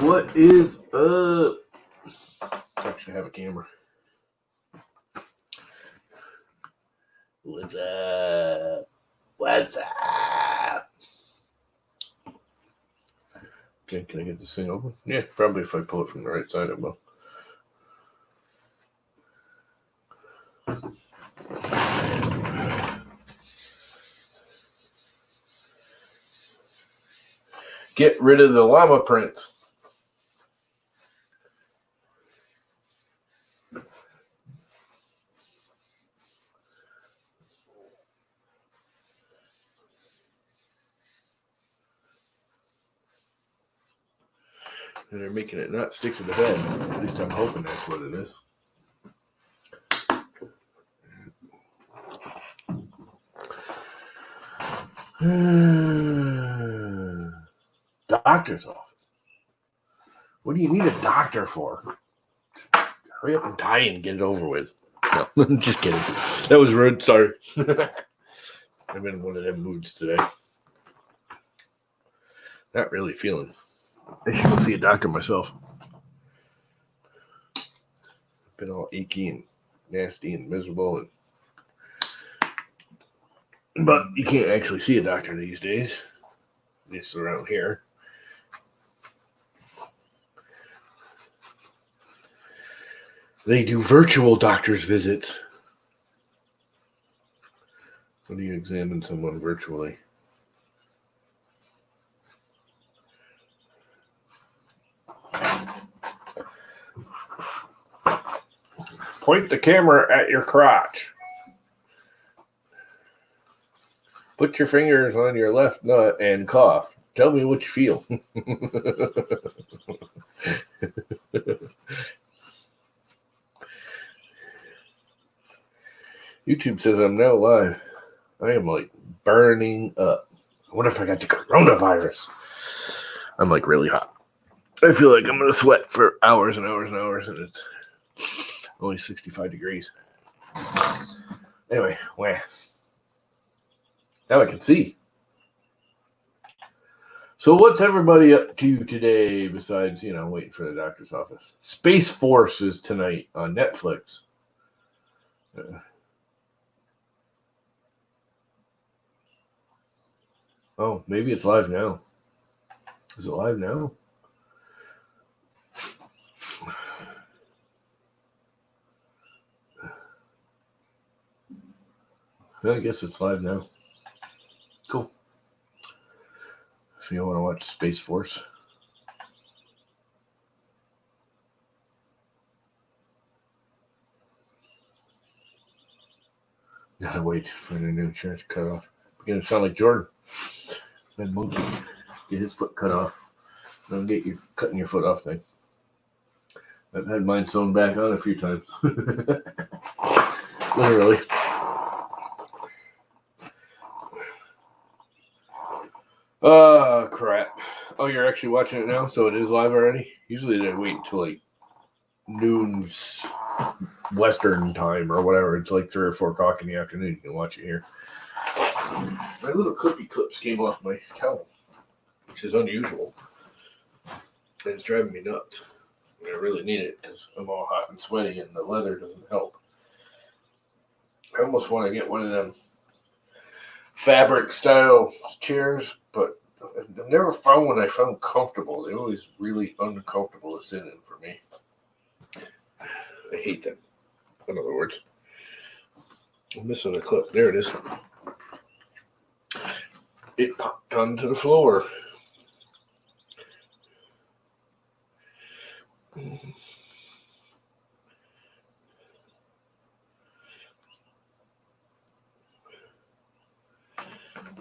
What is up? I actually have a camera. What's up? What's up? Okay, can I get this thing open? Yeah, probably if I pull it from the right side, it will. Get rid of the llama prints. And they're making it not stick to the bed. At least I'm hoping that's what it is. Doctor's office. What do you need a doctor for? Hurry up and die and get it over with. No, I'm just kidding. That was rude. Sorry. I'm in one of them moods today. Not really feeling. I should go see a doctor myself. Been all achy and nasty and miserable, but you can't actually see a doctor these days. At least around here. They do virtual doctor's visits. When do you examine someone virtually? Point the camera at your crotch. Put your fingers on your left nut and cough. Tell me what you feel. YouTube says I'm now live. I am like burning up. I wonder if I got the coronavirus. I'm like really hot. I feel like I'm going to sweat for hours and hours and hours, and it's only 65 degrees. Anyway, now I can see. So what's everybody up to today besides, waiting for the doctor's office? Space Force is tonight on Netflix. Oh, maybe it's live now. Is it live now? I guess it's live now. Cool. If you want to watch Space Force. Gotta wait for the new insurance cut off. Beginning to sound like Jordan. Then Monkey get his foot cut off. Don't get you cutting your foot off thing. I've had mine sewn back on a few times. Literally. Oh, crap. Oh, you're actually watching it now? So it is live already? Usually they wait until like noon Western time or whatever. It's like 3 or 4 o'clock in the afternoon. You can watch it here. My little clippy clips came off my towel, which is unusual. And it's driving me nuts. I really need it because I'm all hot and sweaty and the leather doesn't help. I almost want to get one of them fabric style chairs, but I've never found one I found comfortable. They're always really uncomfortable to sit in for me. I hate them. In other words, I'm missing a clip. There it is. It popped onto the floor.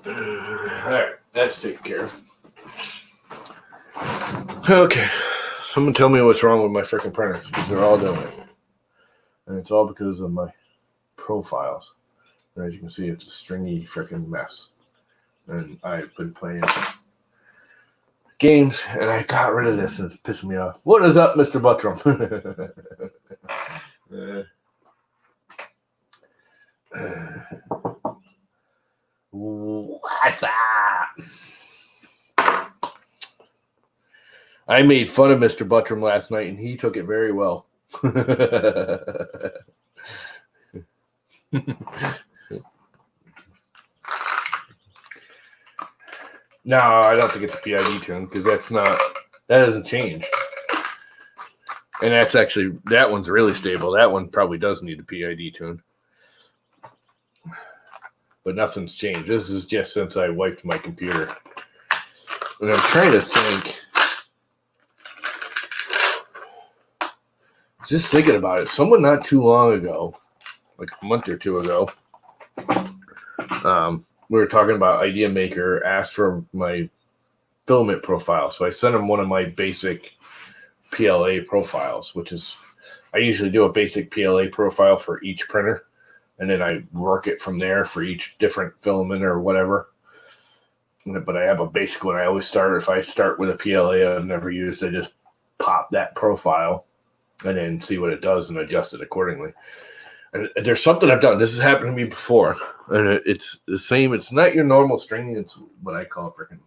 Alright, that's taken care of. Okay, someone tell me what's wrong with my freaking printers, because they're all doing it. And it's all because of my profiles. And as you can see, it's a stringy freaking mess. And I've been playing games, and I got rid of this, and it's pissing me off. What is up, Mr. Buttram? What's up? I made fun of Mr. Buttram last night, and he took it very well. No, I don't think it's a PID tune because that doesn't change. And that one's really stable. That one probably does need a PID tune. But nothing's changed. This is just since I wiped my computer. And I'm trying to think. Just thinking about it. Someone not too long ago, like a month or two ago, we were talking about Idea Maker, asked for my filament profile. So I sent him one of my basic PLA profiles, which is, I usually do a basic PLA profile for each printer, and then I work it from there for each different filament or whatever. But I have a basic one. I always start, if I start with a PLA I've never used, I just pop that profile and then see what it does and adjust it accordingly. And there's something I've done. This has happened to me before, and it's the same. It's not your normal stringing. It's what I call freaking.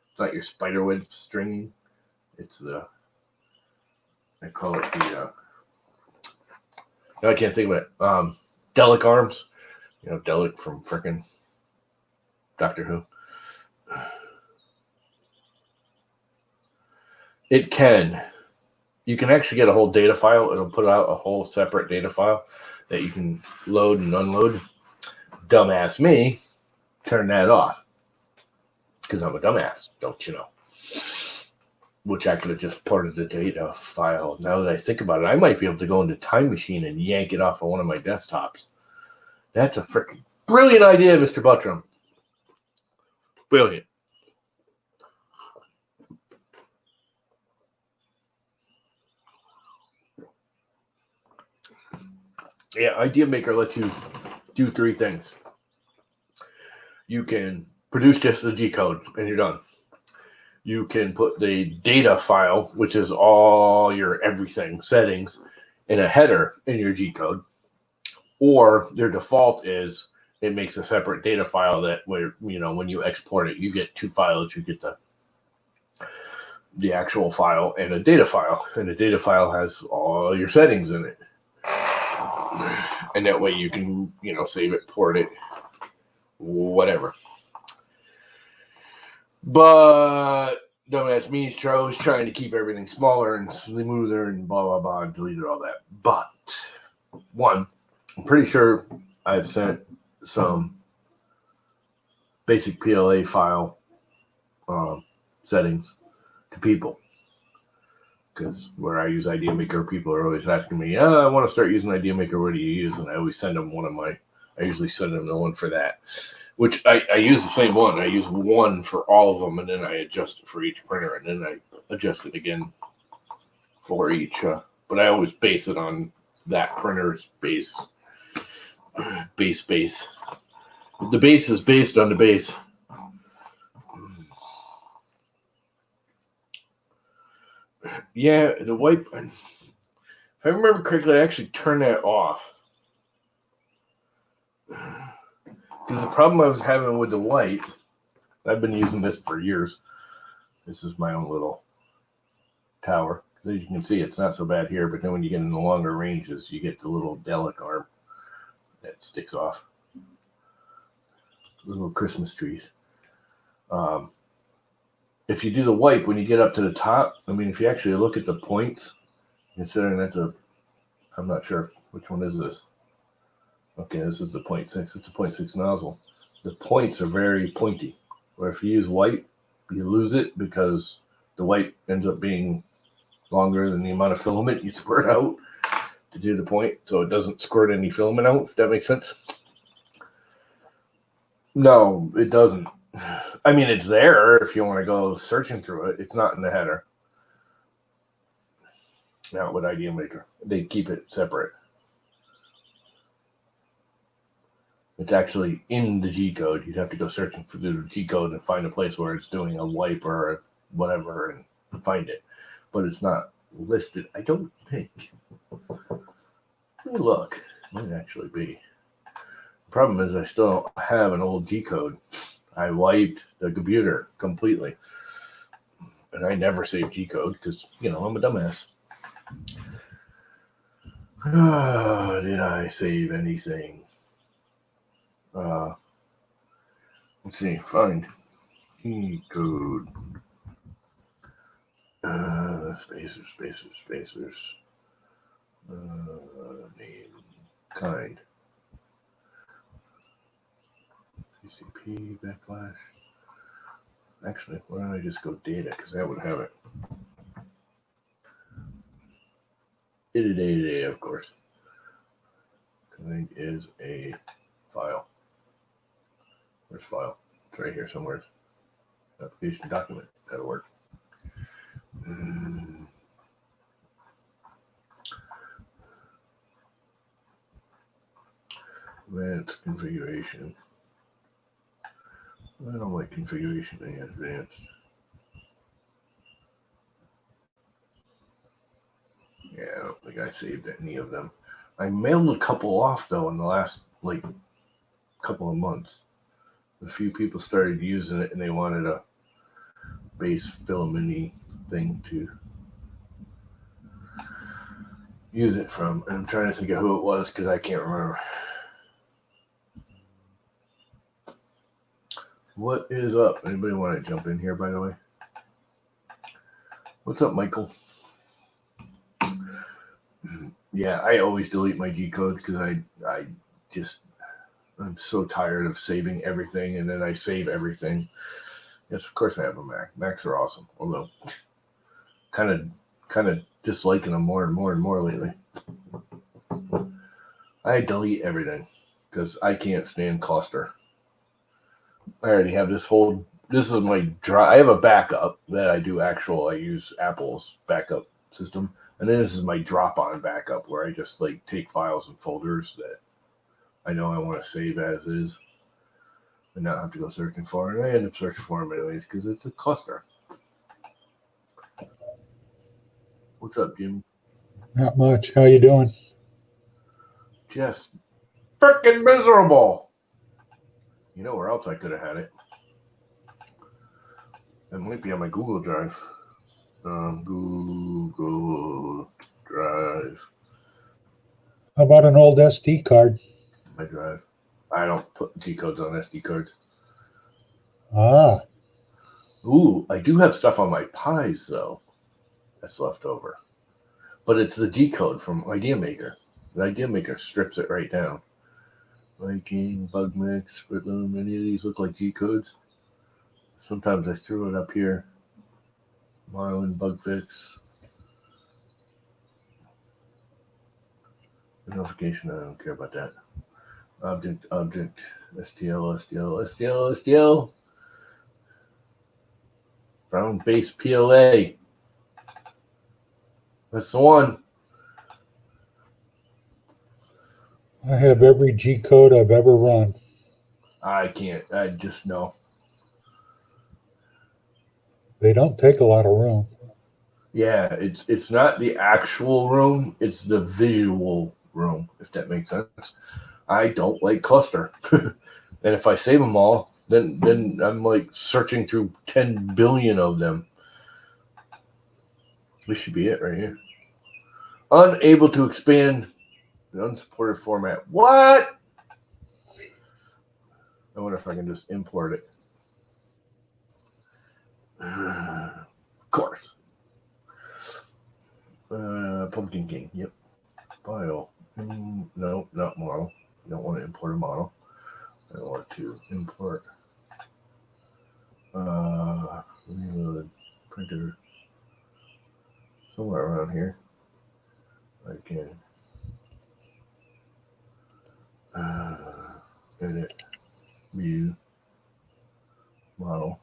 It's not your spiderweb stringing. It's I call it the. No, I can't think of it. Delic arms. You know, Delic from freaking Doctor Who. It can. You can actually get a whole data file. It'll put out a whole separate data file that you can load and unload. Dumbass me, turn that off. Because I'm a dumbass, don't you know? Which I could have just ported the data file. Now that I think about it, I might be able to go into Time Machine and yank it off of one of my desktops. That's a freaking brilliant idea, Mr. Buttram. Brilliant. Yeah, Idea Maker lets you do three things. You can produce just the G code and you're done. You can put the data file, which is all your everything settings, in a header in your G code. Or their default is it makes a separate data file that where, you know, when you export it, you get two files. You get the actual file and a data file. And the data file has all your settings in it. And that way you can, you know, save it, port it, whatever. But dumbass me was trying to keep everything smaller and smoother and blah, blah, blah, and deleted all that. But, one, I'm pretty sure I've sent some basic PLA file settings to people. Because where I use Idea Maker, people are always asking me, I want to start using Idea Maker. What do you use? And I always send them I usually send them the one for that, which I use the same one. I use one for all of them, and then I adjust it for each printer, and then I adjust it again for each. But I always base it on that printer's base. The base is based on the base. Yeah, the wipe. If I remember correctly, I actually turned that off. Because the problem I was having with the wipe, I've been using this for years. This is my own little tower. As you can see, it's not so bad here, but then when you get in the longer ranges, you get the little Delic arm that sticks off. Little Christmas trees. If you do the wipe, when you get up to the top, I mean, if you actually look at the points, considering I'm not sure which one is this. Okay, this is the 0.6. It's a 0.6 nozzle. The points are very pointy. Where if you use wipe, you lose it because the wipe ends up being longer than the amount of filament you squirt out to do the point, so it doesn't squirt any filament out, if that makes sense. No, it doesn't. I mean, it's there if you want to go searching through it. It's not in the header. Not with Idea Maker. They keep it separate. It's actually in the G code. You'd have to go searching for the G code and find a place where it's doing a wipe or whatever and find it. But it's not listed, I don't think. Let me look. It might actually be. The problem is I still have an old G code. I wiped the computer completely. and I never save G code because I'm a dumbass. Did I save anything? Let's see. Find G code. Spacers. Name. Kind. CCP /. Actually, why don't I just go data? Because that would have it. Data, of course. Kind is a file. Where's file? It's right here somewhere. Application document. That'll work. Advanced configuration. I don't like configuration in advanced. Yeah, I don't think I saved any of them. I mailed a couple off though in the last couple of months. A few people started using it and they wanted a base filament thing to use it from. And I'm trying to think of who it was because I can't remember. What is up? Anybody want to jump in here, by the way? What's up, Michael? Yeah, I always delete my G codes because I'm so tired of saving everything and then I save everything. Yes, of course I have a Mac. Macs are awesome, although kind of disliking them more and more lately. I delete everything because I can't stand cluster. I already have this is my drive. I have a backup that I use Apple's backup system. And then this is my drop-on backup where I just take files and folders that I know I want to save as is and not have to go searching for it. And I end up searching for them anyways because it's a cluster. What's up, Jimmy? Not much. How you doing? Just freaking miserable. You know where else I could have had it? It might be on my Google Drive. Google Drive. How about an old SD card? My drive. I don't put G codes on SD cards. Ah. Ooh, I do have stuff on my Pies though. That's left over. But it's the G code from Idea Maker. The Idea Maker strips it right down. Viking, Bug Mix, Squidloom, any of these look like G codes. Sometimes I threw it up here. Marlin, Bug Fix. Notification, I don't care about that. Object, STL. Brown base PLA. That's the one. I have every G code I've ever run. I can't. I just know. They don't take a lot of room. Yeah, it's not the actual room, it's the visual room, if that makes sense. I don't like cluster. And if I save them all, then I'm searching through 10 billion of them. This should be it right here. Unable to expand the unsupported format. What? I wonder if I can just import it. Of course. Pumpkin King. Yep. File. No, not model. You don't want to import a model. I want to import reload printer somewhere around here. I can edit, view, model,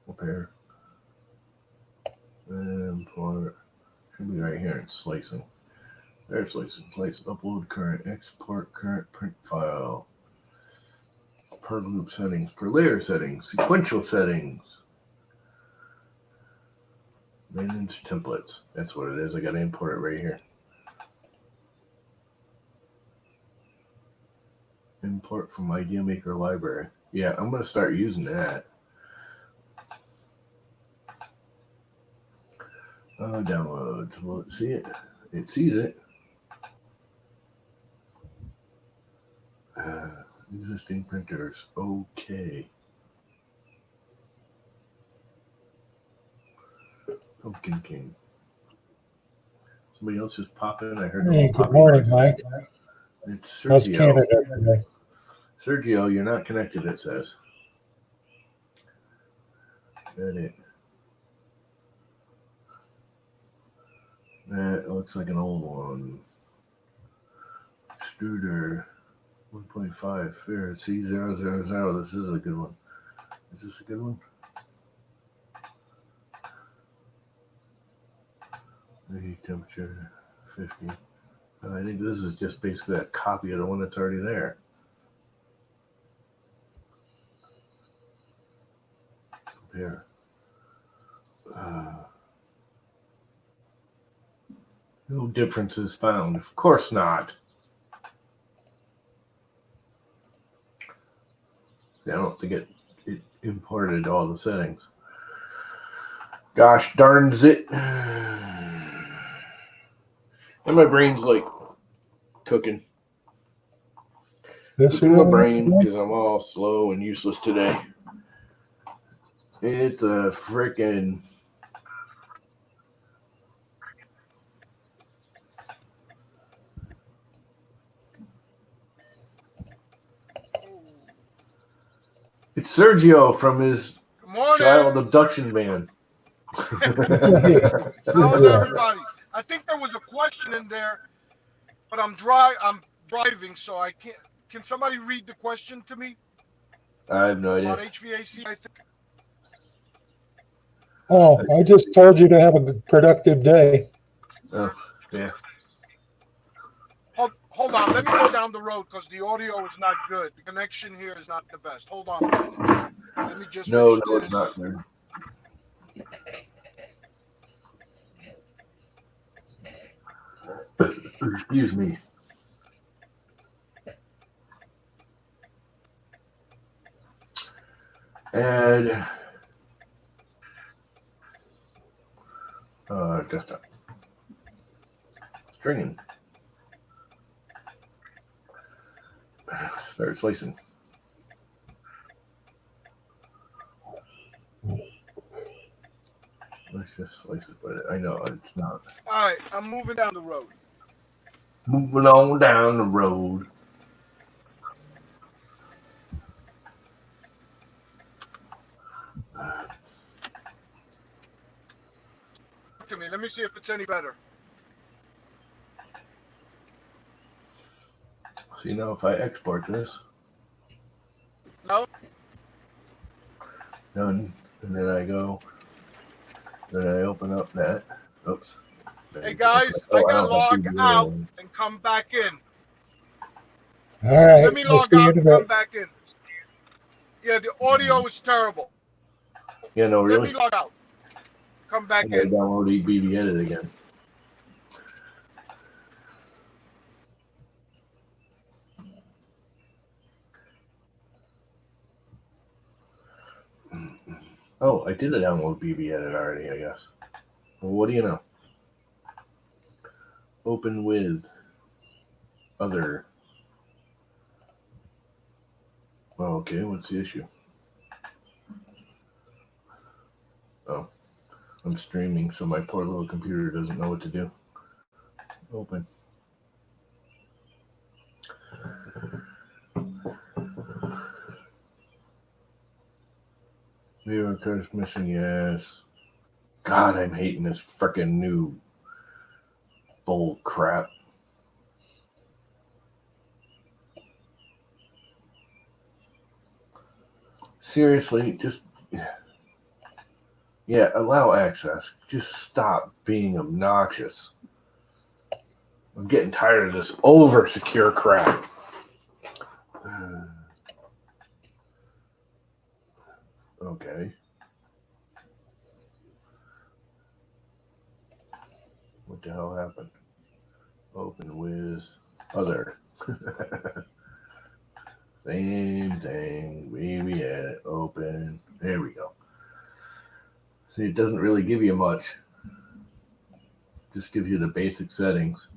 repair, import. Should be right here in slicing. There's slicing. Slice, upload current, export current print file. Per group settings, per layer settings, sequential settings. Manage templates. That's what it is. I got to import it right here. Import from Idea Maker library. Yeah, I'm going to start using that. Downloads. Will it see it? It sees it. Existing printers. Okay. Pumpkin King. Somebody else just popping. I heard. Hey, good morning, Mike. It's How's Sergio. Canada today? Sergio, you're not connected. It says. That it. That looks like an old one. Extruder 1.5 fair C000. This is a good one. Is this a good one? The temperature 50. I think this is just basically a copy of the one that's already there. Compare. No differences found. Of course not. I don't have to get it imported all the settings. Gosh darns it. And my brain's like cooking. Cooking my brain because I'm all slow and useless today. It's a freaking... It's Sergio from his child abduction van. How's everybody? I think there was a question in there, but I'm driving, so I can't. Can somebody read the question to me? I have no idea. About HVAC, I think. Oh, I just told you to have a good, productive day. Oh, yeah. Hold on. Let me go down the road because the audio is not good. The connection here is not the best. Hold on a minute. Let me just. No, it's not good. Excuse me. Add desktop. Stringing. Start slicing. Let's just slice it, but I know it's not. All right, I'm moving down the road. Moving on down the road. To me, let me see if it's any better. See now if I export this. No. Done. And then I go. Then I open up that. Oops. Hey guys, I gotta log out and come back in. All right. Let me log out and come back in. Yeah, the audio is terrible. Yeah, no, really. Let me log out. Come back in. Download BB Edit again. Oh, I did download BB Edit already, I guess. Well, what do you know? Open with other. Oh, okay, what's the issue? Oh, I'm streaming, so my poor little computer doesn't know what to do. Open. Video cards missing, yes. God, I'm hating this frickin' new bull crap. Seriously, just... Yeah, allow access. Just stop being obnoxious. I'm getting tired of this over-secure crap. Okay. What the hell happened? Open with other. Same thing. BB Edit. Open. There we go. See, it doesn't really give you much. Just gives you the basic settings.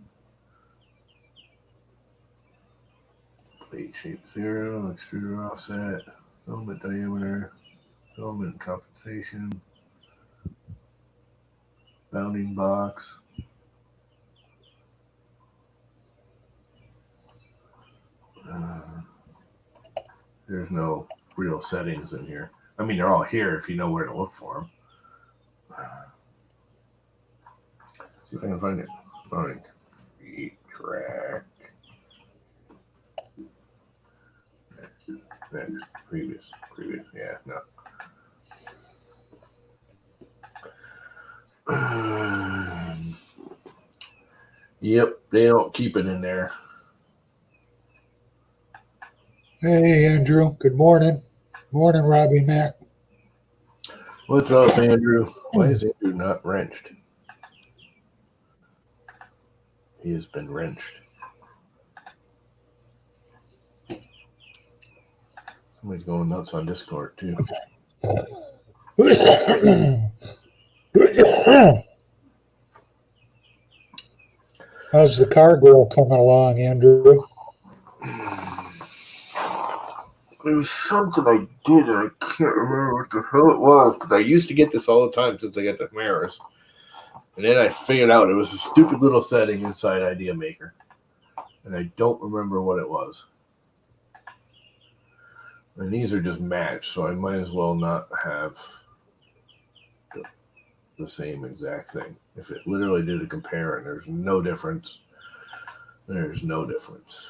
Plate shape 0, extruder offset, filament diameter, filament compensation, bounding box. There's no real settings in here. I mean, they're all here if you know where to look for them. See if I can find it. All right. Retract. Next. Previous. Yeah, no. Yep, they don't keep it in there. Hey, Andrew. Good morning. Morning, Robbie Mac. What's up, Andrew? Why is Andrew not wrenched? He has been wrenched. Somebody's going nuts on Discord, too. How's the car girl coming along, Andrew? It was something I did, and I can't remember what the hell it was, because I used to get this all the time since I got the Camaros. And then I figured out it was a stupid little setting inside Idea Maker. And I don't remember what it was. And these are just matched, so I might as well not have the same exact thing. If it literally did a compare and there's no difference, there's no difference.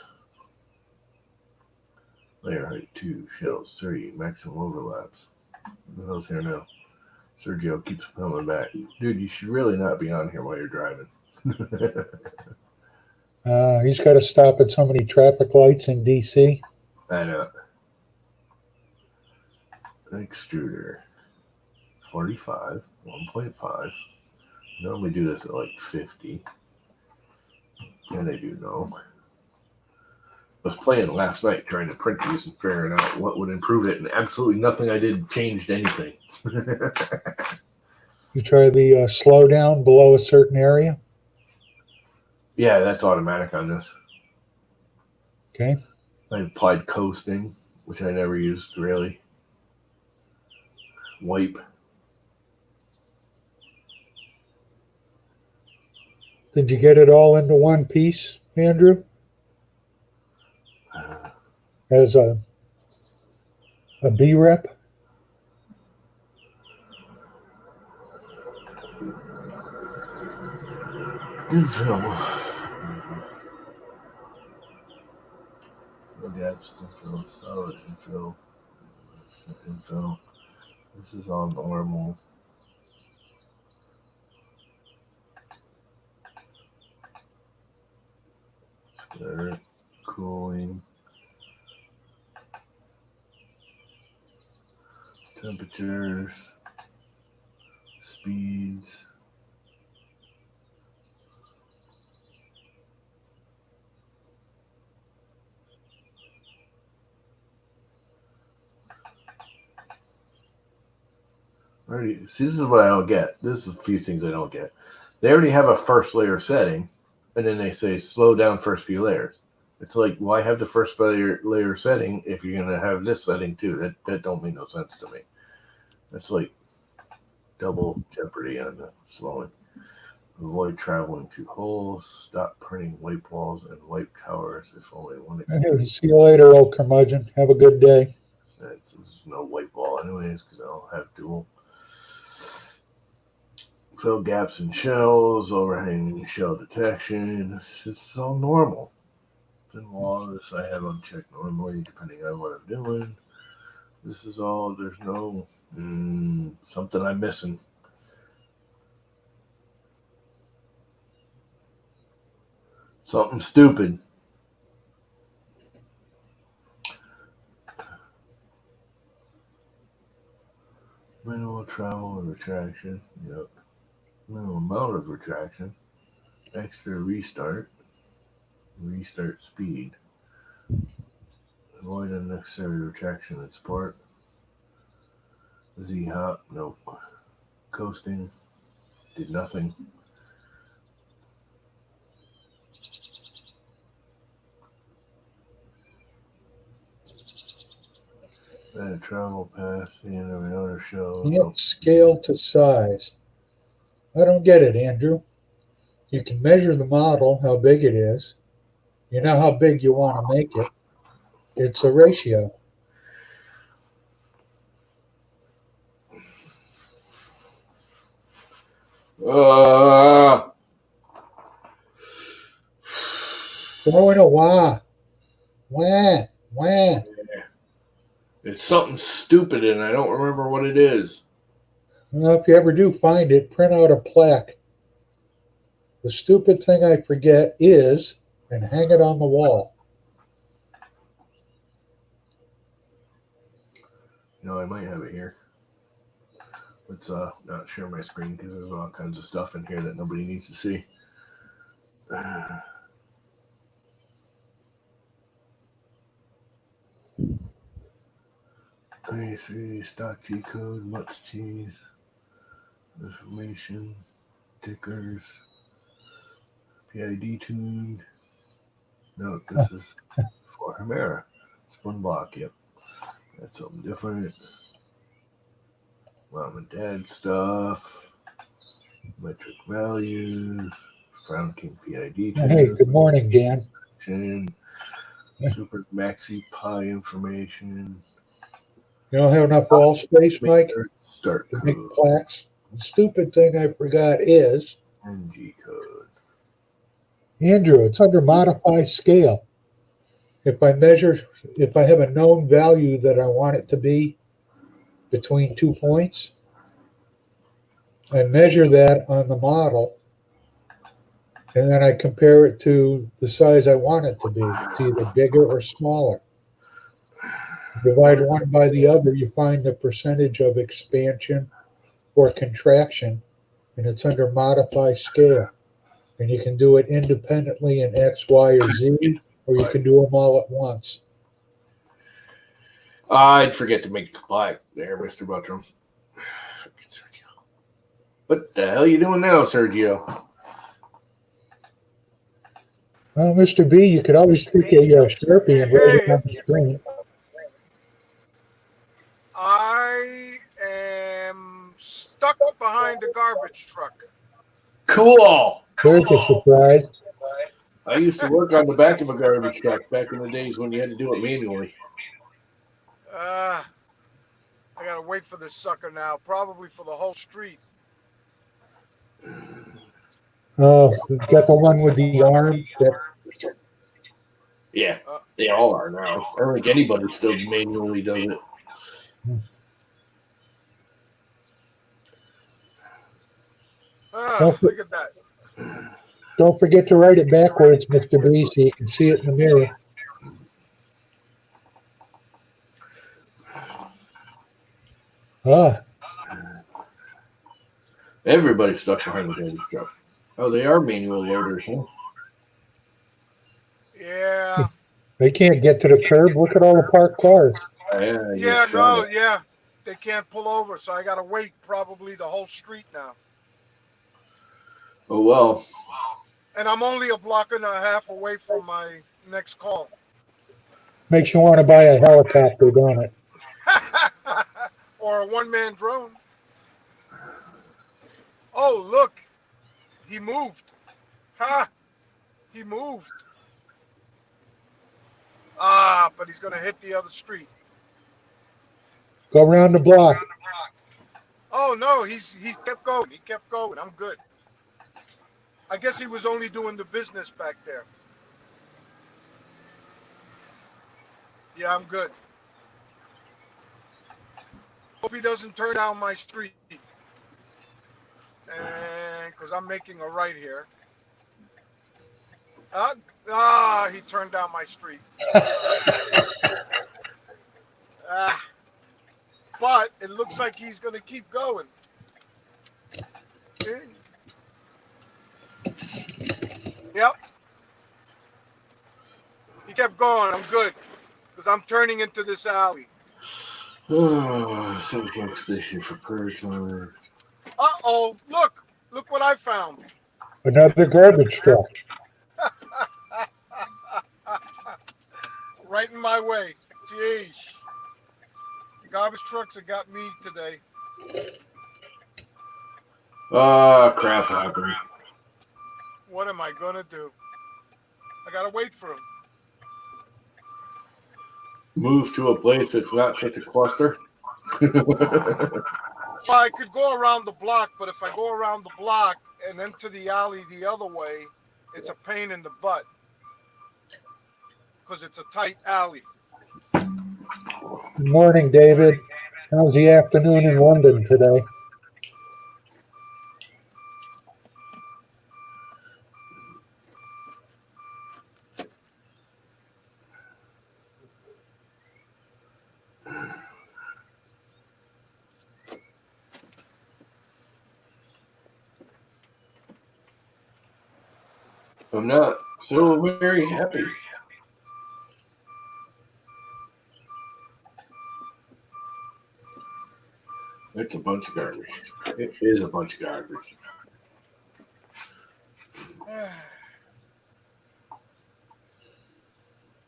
Layer height 2, shells 3, maximum overlaps. What the hell's here now? Sergio keeps coming back. Dude, you should really not be on here while you're driving. He's got to stop at so many traffic lights in D.C. I know. Extruder 45, 1.5. Normally do this at like 50. And I do know. I was playing last night trying to print these and figuring out what would improve it, and absolutely nothing I did changed anything. You try the slow down below a certain area. Yeah, that's automatic on this. Okay. I applied coasting, which I never used really. Wipe. Did you get it all into one piece, Andrew? As a B-rep? Infill. That's infill. Solid infill. Infill. This is all normal. Start cooling. Temperatures. Speeds. Already, see, this is what I don't get. This is a few things I don't get. They already have a first layer setting, and then they say slow down first few layers. It's like, why have the first layer setting if you're going to have this setting too? That don't make no sense to me. That's like double jeopardy on the slowing. Avoid traveling to holes. Stop printing wipe walls and wipe towers if only one. Hey, see you later, old curmudgeon. Have a good day. There's no wipe wall anyways because I don't have dual. Fill gaps in shells, overhanging shell detection. It's all normal. And all this I have unchecked normally depending on what I'm doing. This is all, there's no something I'm missing. Something stupid. Minimal travel and retraction. Yep. Minimal amount of retraction. Extra restart. Restart speed. Avoid unnecessary retraction and support. Z hop. Nope. Coasting. Did nothing. Travel past the end of another show. Can't scale to size. I don't get it, Andrew. You can measure the model, how big it is. You know how big you want to make it. It's a ratio. Throw in a wah. Wah. Wah. It's something stupid, and I don't remember what it is. Well, if you ever do find it, print out a plaque. The stupid thing I forget is, and hang it on the wall. I might have it here. Let's not share my screen because there's all kinds of stuff in here that nobody needs to see. I3 stock G code, Mutts cheese, information, tickers, PID tuned. No, this is for Hemera. Spun block, yep. That's something different. Mom and dad stuff. Metric values. Frown King PID tuned. Hey, good morning, Dan. Super Maxi Pi information. You don't have enough wall space, Mike, Start to make code. plaques? The stupid thing I forgot is, NG code. Andrew, it's under modify scale. If I have a known value that I want it to be between 2 points, I measure that on the model, and then I compare it to the size I want it to be. It's either bigger or smaller. Divide one by the other, you find the percentage of expansion or contraction, and it's under modify scale. And you can do it independently in X, Y, or Z, or you can do them all at once. I'd forget to make the plaque there, Mr. Buttram. What the hell are you doing now, Sergio? Well, Mr. B, you could always take a Sharpie and write it on the screen. I am stuck behind the garbage truck. Cool. There's a surprise. I used to work on the back of a garbage truck back in the days when you had to do it manually. I gotta wait for this sucker now, probably for the whole street. Got the one with the arm. Yeah, they all are now. I don't think anybody still manually does it. Look at that. Don't forget to write it backwards, Mr. B, so you can see it in the mirror. Everybody's stuck behind the garbage truck. Oh, they are manual loaders, huh? Yeah. They can't get to the curb. Look at all the parked cars. Yeah. They can't pull over, so I gotta wait probably the whole street now. Oh, well. And I'm only a block and a half away from my next call. Makes you want to buy a helicopter, don't it? Or a one-man drone. Oh, look. He moved. He moved. But he's going to hit the other street. Go around the block. Oh, no, he kept going. He kept going. I'm good. I guess he was only doing the business back there. Yeah, I'm good. Hope he doesn't turn down my street. And because I'm making a right here. He turned down my street. But it looks like he's going to keep going. Okay. Yep. He kept going. I'm good. Because I'm turning into this alley. Something expedition for purge. Uh-oh. Look. Look what I found. Another garbage truck. Right in my way. Jeez. Garbage trucks have got me today. Crap happened. What am I gonna do? I gotta wait for them. Move to a place that's not such a cluster. Well, I could go around the block, but if I go around the block and into the alley the other way, it's a pain in the butt because it's a tight alley. Good morning, David. How's the afternoon in London today? I'm not so very happy. It's a bunch of garbage. It is a bunch of garbage.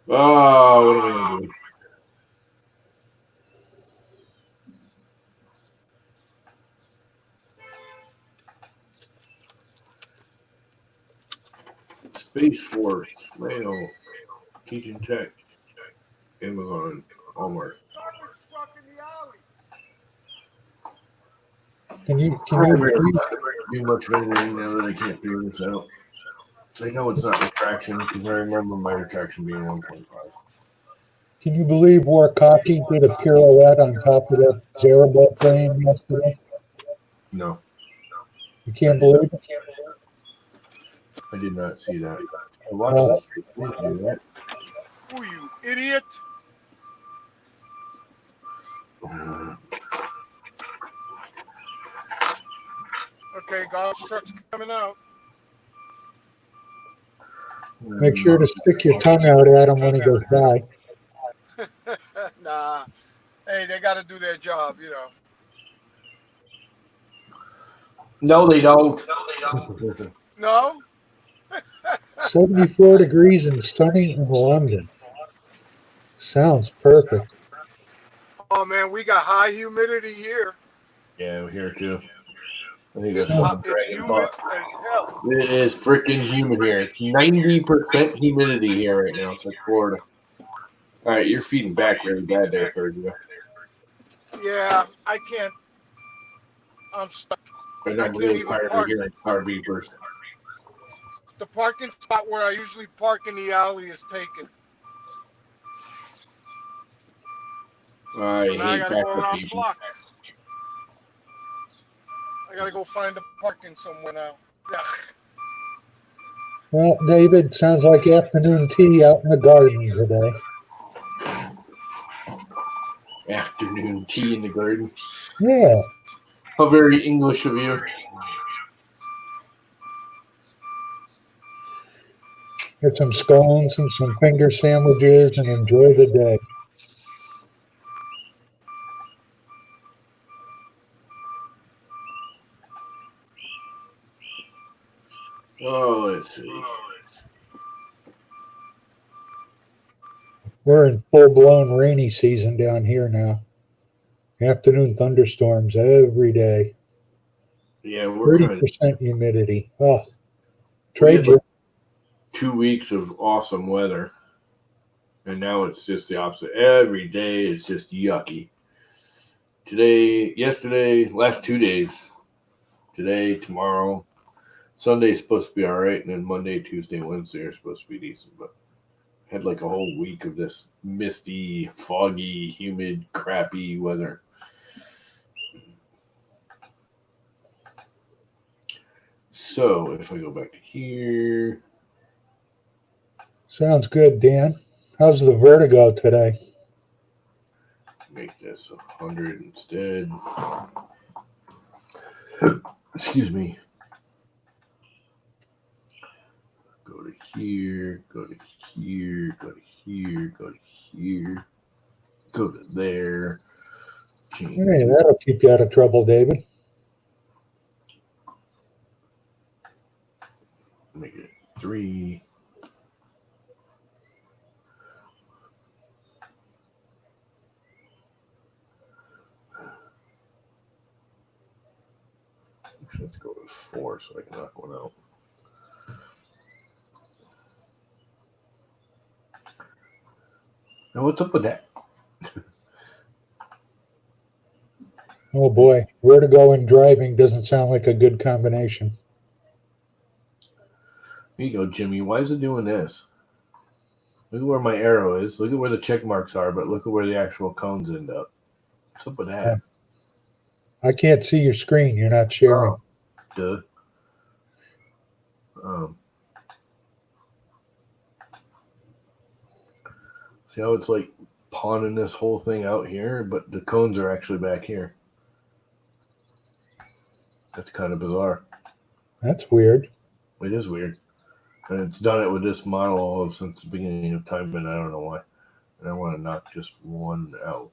Oh, what am I going to do? Space Force, Mail, Teaching Tech, Amazon, Walmart. Can you I'm really not doing much of anything now that I can't figure this out. I know it's not retraction because I remember my retraction being 1.5. can you believe Warkaki did a pirouette on top of that Zarabo plane yesterday? No, You can't believe it? I did not see that. I watched the street do that. Who you idiot? Okay, garbage truck's coming out. Make sure to stick your tongue out at him when he goes by. Nah. Hey, they got to do their job, you know. No, they don't. No? 74 degrees and sunny in London. Sounds perfect. Oh, man, we got high humidity here. Yeah, we're here too. I think that's It's what hot. I'm It's dragging. humid as hell. It is freaking humid here. It's 90% humidity here right now. It's like Florida. All right, you're feeding back really bad there, Fergie. Yeah, I can't. I'm stuck. I'm I not can't really even tired of park. hearing car beepers. The parking spot where I usually park in the alley is taken. I So now I hate gotta go backup around the people. block. I gotta go find a parking somewhere now. Yeah. Well, David, sounds like afternoon tea out in the garden today. Afternoon tea in the garden. Yeah. How very English of you. Get some scones and some finger sandwiches and enjoy the day. Oh, let's see. We're in full-blown rainy season down here now. Afternoon thunderstorms every day. Yeah, we're kind of 30% humidity. Oh, we trade had you. like 2 weeks of awesome weather, and now it's just the opposite. Every day is just yucky. Today, yesterday, last 2 days. Today, tomorrow, Sunday's supposed to be all right, and then Monday, Tuesday, Wednesday are supposed to be decent. But had like a whole week of this misty, foggy, humid, crappy weather. So if I go back to here, Sounds good, Dan. How's the vertigo today? make this 100 instead. Excuse me. Go to here, go to here, go to here, go to here, go to there. Change. Hey, that'll keep you out of trouble, David. Make it 3. Let's go with 4 so I can knock one out. Now what's up with that? Oh boy, vertigo and driving doesn't sound like a good combination. Here you go, Jimmy. Why is it doing this? Look at where my arrow is. Look at where the check marks are, but look at where the actual cones end up. What's up with that? I can't see your screen. You're not sharing. Duh. See how it's like pawning this whole thing out here, but the cones are actually back here. That's kind of bizarre. That's weird. It is weird. And it's done it with this model since the beginning of time, and I don't know why. And I want to knock just one out.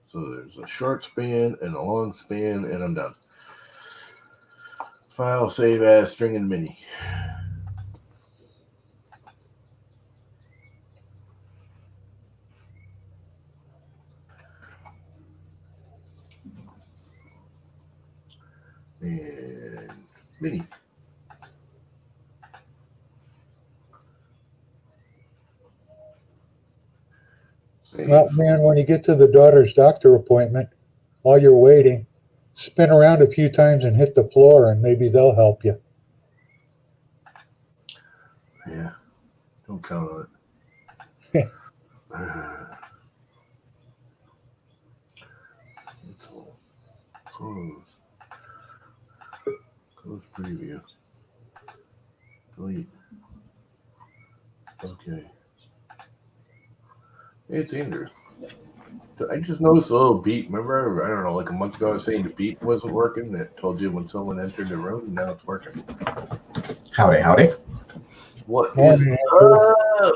So there's a short span and a long span, and I'm done. File, save as, string and mini. And mini. Well, man, when you get to the daughter's doctor appointment, while you're waiting, spin around a few times and hit the floor, and maybe they'll help you. Yeah, don't count on it. Close. Close preview. Delete. Okay. Hey, it's Andrew. I just noticed a little beep. Remember, I don't know, like a month ago, I was saying the beep wasn't working. It told you when someone entered the room, and now it's working. Howdy, howdy. What Morning, is Andrew. up?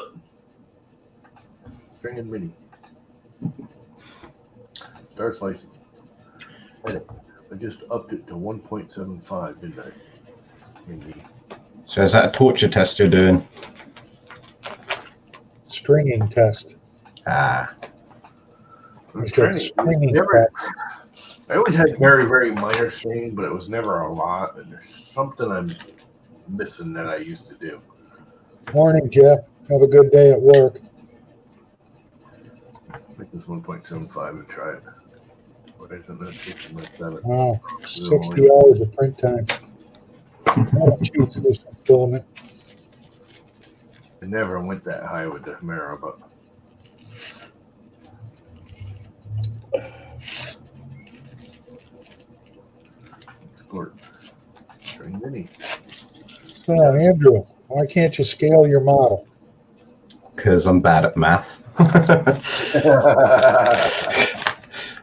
String and mini. Start slicing. Edit. I just upped it to 1.75, didn't I? Maybe. So is that a torture test you're doing? Stringing test. Ah, I'm It's trying got to stringing never. test. I always had very, very minor stringing, but it was never a lot. And there's something I'm missing that I used to do. Morning, Jeff. Have a good day at work. Make this 1.75 and try it. What isn't that? 6.7. Wow, 60 hours of print time. That'll chew through some filament. I never went that high with the Camaro, but sport string mini. Oh, Andrew, why can't you scale your model? because I'm bad at math.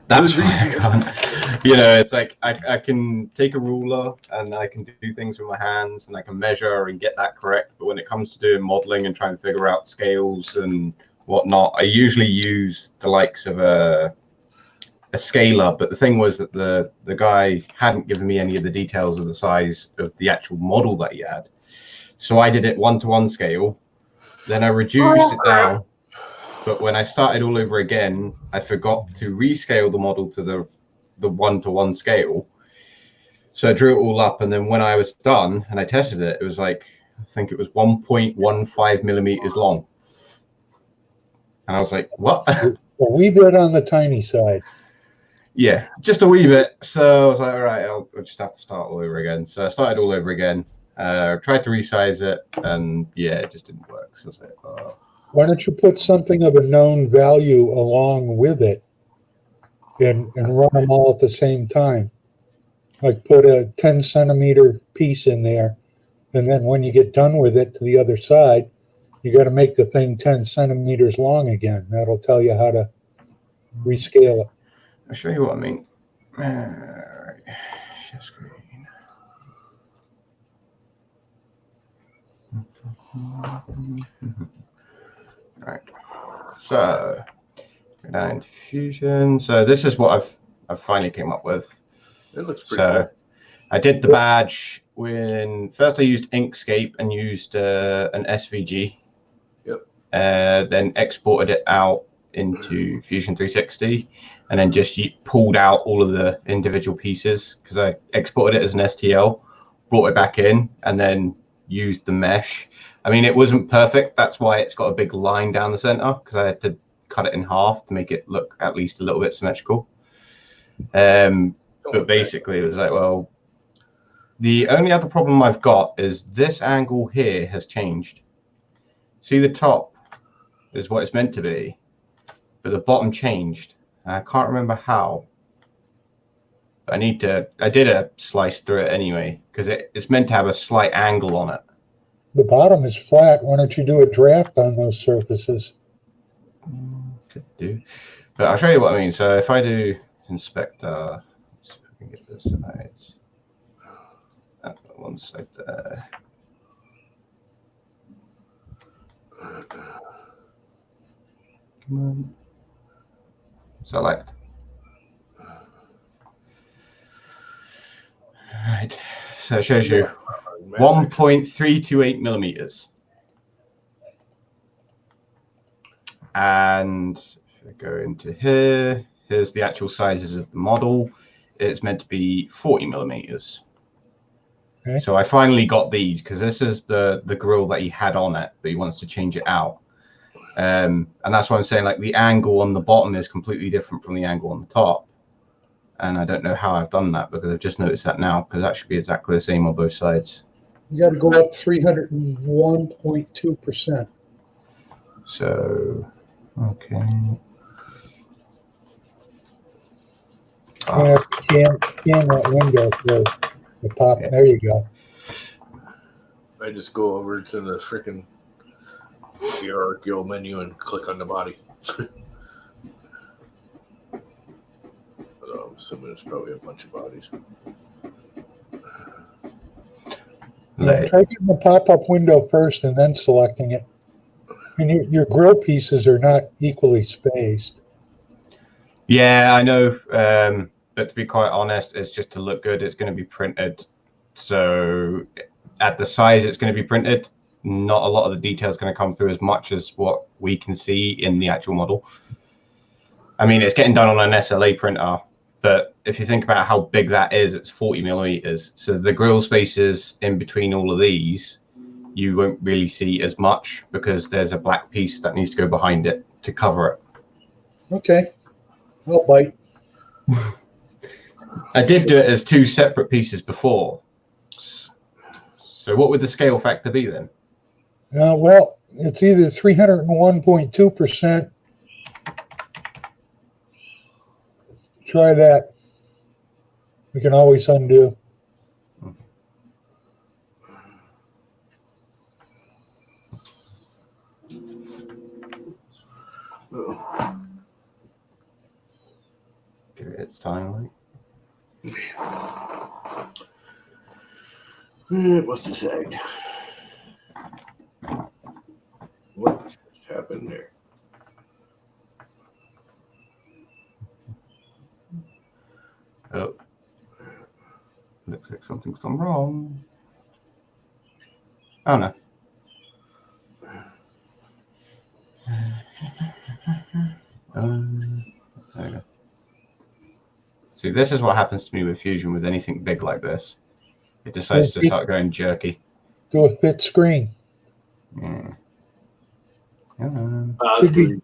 That's why I can't. You know, it's like I can take a ruler and I can do things with my hands and I can measure and get that correct. But when it comes to doing modeling and trying to figure out scales and whatnot, I usually use the likes of a scaler. But the thing was that the guy hadn't given me any of the details of the size of the actual model that he had. So I did it 1-to-1 scale. Then I reduced it down. But when I started all over again, I forgot to rescale the model to the 1-to-1 scale. So I drew it all up, and then when I was done and I tested it, it was like, I think it was 1.15 millimeters long. And I was like, what? A wee bit on the tiny side. Yeah, just a wee bit. So I was like, all right, I'll just have to start all over again. So I started all over again, tried to resize it, and yeah, it just didn't work. So I was like, oh. Why don't you put something of a known value along with it and run them all at the same time? Like put a 10 centimeter piece in there, and then when you get done with it to the other side, you got to make the thing 10 centimeters long again. That'll tell you how to rescale it. I'll show you what I mean. All right, share screen. All right, so go down to Fusion. So this is what I've finally came up with. It looks pretty cool. I did the badge when first I used Inkscape and used an SVG. Yep. Then exported it out into Fusion 360, and then just pulled out all of the individual pieces because I exported it as an STL, brought it back in, and then used the mesh. I mean, it wasn't perfect. That's why it's got a big line down the center, because I had to cut it in half to make it look at least a little bit symmetrical. But basically, it was like, well, the only other problem I've got is this angle here has changed. See, the top is what it's meant to be, but the bottom changed. I can't remember how. But I did a slice through it anyway, because it's meant to have a slight angle on it. The bottom is flat. Why don't you do a draft on those surfaces? Could do. But I'll show you what I mean. So if I do inspect, let's see if I can get the sides. One side there. Come on. Select. Right. So it shows you 1.328 millimeters. And if I go into here, here's the actual sizes of the model. It's meant to be 40 millimeters. Okay. So I finally got these because this is the grill that he had on it, but he wants to change it out. And that's why I'm saying, like, the angle on the bottom is completely different from the angle on the top. And I don't know how I've done that, because I've just noticed that now, because that should be exactly the same on both sides. You got to go up 301.2%. So, okay. Can that window through the top. Yeah. There you go. I just go over to the freaking hierarchical menu and click on the body. I'm assuming it's probably a bunch of bodies. Yeah, try getting the pop-up window first and then selecting it. I mean, your grill pieces are not equally spaced. Yeah, I know. But to be quite honest, it's just to look good. It's going to be printed. So at the size it's going to be printed, not a lot of the detail is going to come through as much as what we can see in the actual model. I mean, it's getting done on an SLA printer, but if you think about how big that is, it's 40 millimeters. So the grill spaces in between all of these, you won't really see as much because there's a black piece that needs to go behind it to cover it. Okay. I'll bite. I did do it as two separate pieces before. So what would the scale factor be then? Well, it's either 301.2%. Try that. We can always undo. Give it its time, It must have sagged. What just happened there? Oh, looks like something's gone wrong. Oh no. There we go. See, this is what happens to me with Fusion with anything big like this. It decides to start going jerky. Go with fit screen. Yeah. Should be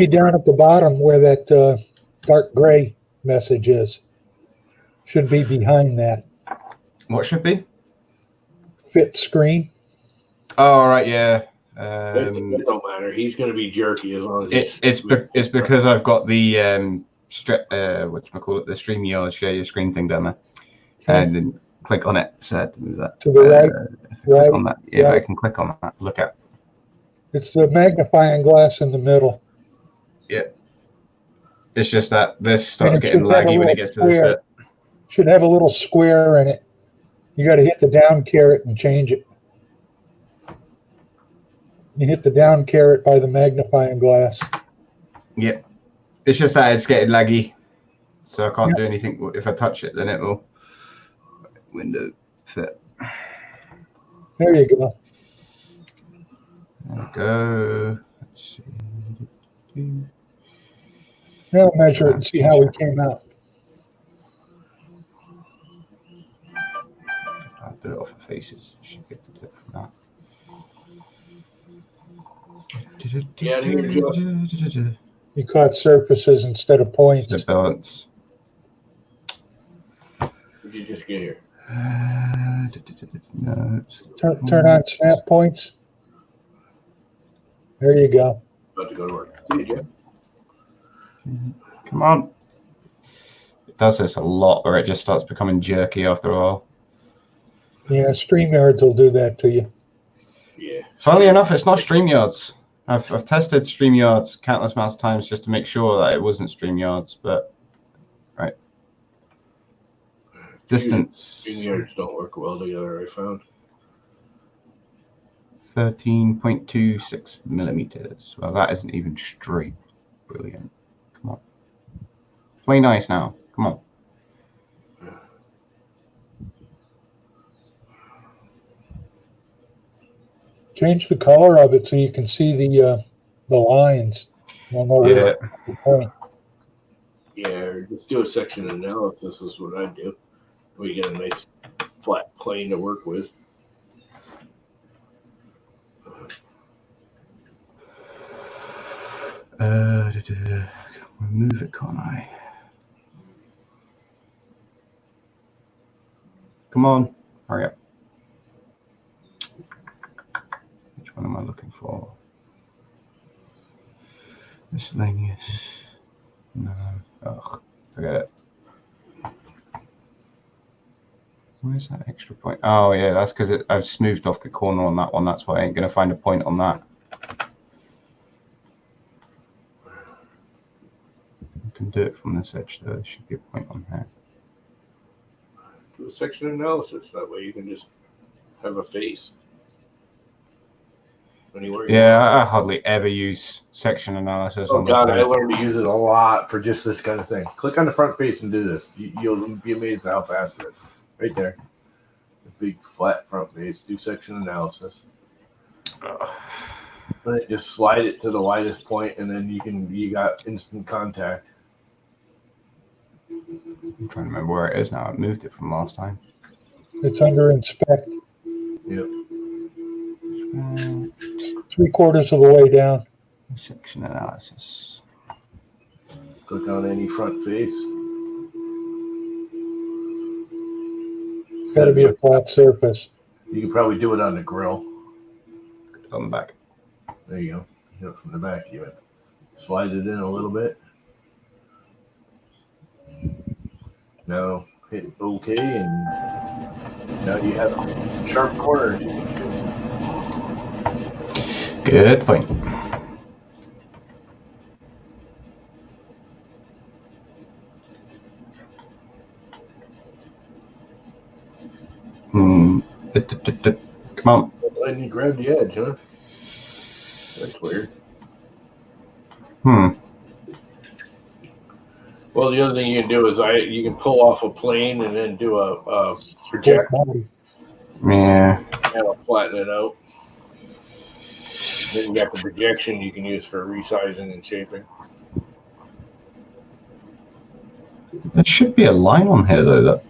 down at the bottom where that dark gray message is. Should be behind that. What should be? Fit screen. Oh, right, yeah. It don't matter. He's going to be jerky as long as it's because I've got the whatchamacallit, the StreamYard share your screen thing down there, and then click on it. So I had to move that to the right. Click on that. Yeah, right. I can click on that. Look at. It's the magnifying glass in the middle. Yeah. It's just that this starts getting laggy when it gets to this bit. Should have a little square in it. You got to hit the down caret and change it. You hit the down caret by the magnifying glass. Yep. It's just that it's getting laggy. So I can't do anything. If I touch it, then it will window fit. There you go. There we go. Let's see. Now measure it and see how we came out. I'll do it off of faces. Should be able to do it from that. Yeah, You caught surfaces instead of points. The balance. What'd you just get here? No, Turn on snap points. There you go. About to go to work. See you, Jeff. come on. It does this a lot, or it just starts becoming jerky after a while. Yeah, StreamYards will do that to you. Yeah. Funnily enough, it's not StreamYards. I've tested StreamYards countless amounts of times just to make sure that it wasn't StreamYards, but right. Distance. StreamYards don't work well together, I found. 13.26 millimeters. Well, that isn't even straight. Brilliant. Come on. Play nice now. Come on. Change the color of it so you can see the lines. You'll know where Yeah. to point. Yeah, or just do a section analysis is what I do. We get a nice flat plane to work with. Remove it, can't I? Come on. Hurry up. Which one am I looking for? Miscellaneous. No. Ugh. Forget it. Where's that extra point? Oh, yeah, that's because I've smoothed off the corner on that one. That's why I ain't going to find a point on that. I can do it from this edge, though. There should be a point on here. Do a section analysis. That way you can just have a face. Anywhere. Yeah, I hardly ever use section analysis. Oh on God, this I thing. learned to use it a lot for just this kind of thing. Click on the front face and do this. You'll be amazed at how fast it is. Right there. The big flat front face. Do section analysis. Then just slide it to the widest point, and then you got instant contact. I'm trying to remember where it is now. I moved it from last time. It's under inspect. Yep. 3/4 of the way down. Section analysis. Click on any front face. It's got to be a flat surface. You can probably do it on the grill. On the back. There you go. Do it from the back even. Slide it in a little bit. Now hit OK, and now you have sharp corners you can use. Good point. Come on. And you grab the edge, huh? That's weird. Well, the other thing you can do is you can pull off a plane and then do a project Yeah. and flatten it out. Then you got the projection you can use for resizing and shaping. There should be a line on here though, that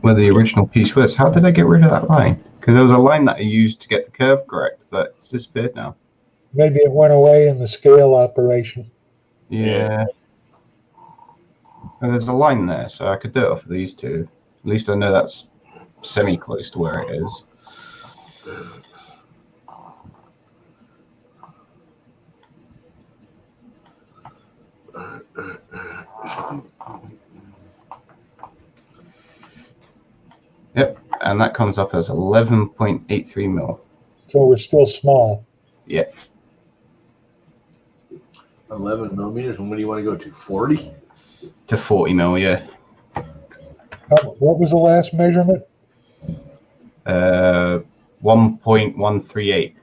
where the original piece was. How did I get rid of that line? Because there was a line that I used to get the curve correct, but it's disappeared now. Maybe it went away in the scale operation. Yeah. And there's a line there, so I could do it off of these two. At least I know that's semi-close to where it is. Yep, and that comes up as 11.83 mil. So we're still small. Yep. 11 millimeters. And what do you want to go to? 40? To 40 mil, yeah. What was the last measurement? 1.138.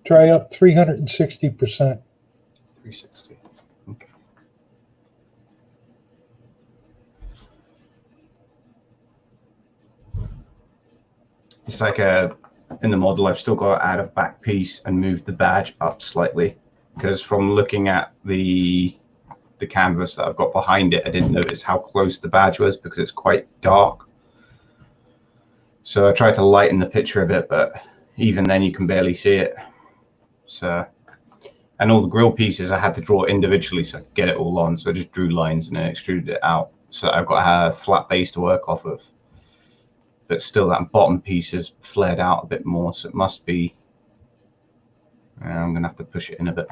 Try up 360%. 360. Okay. It's like in the model, I've still got to add a back piece and move the badge up slightly, because from looking at the canvas that I've got behind it, I didn't notice how close the badge was because it's quite dark. So I tried to lighten the picture a bit, but even then you can barely see it. So, and all the grill pieces I had to draw individually so I could get it all on. So I just drew lines and then extruded it out. So I've got a flat base to work off of. But still that bottom piece is flared out a bit more. So it must be, I'm going to have to push it in a bit.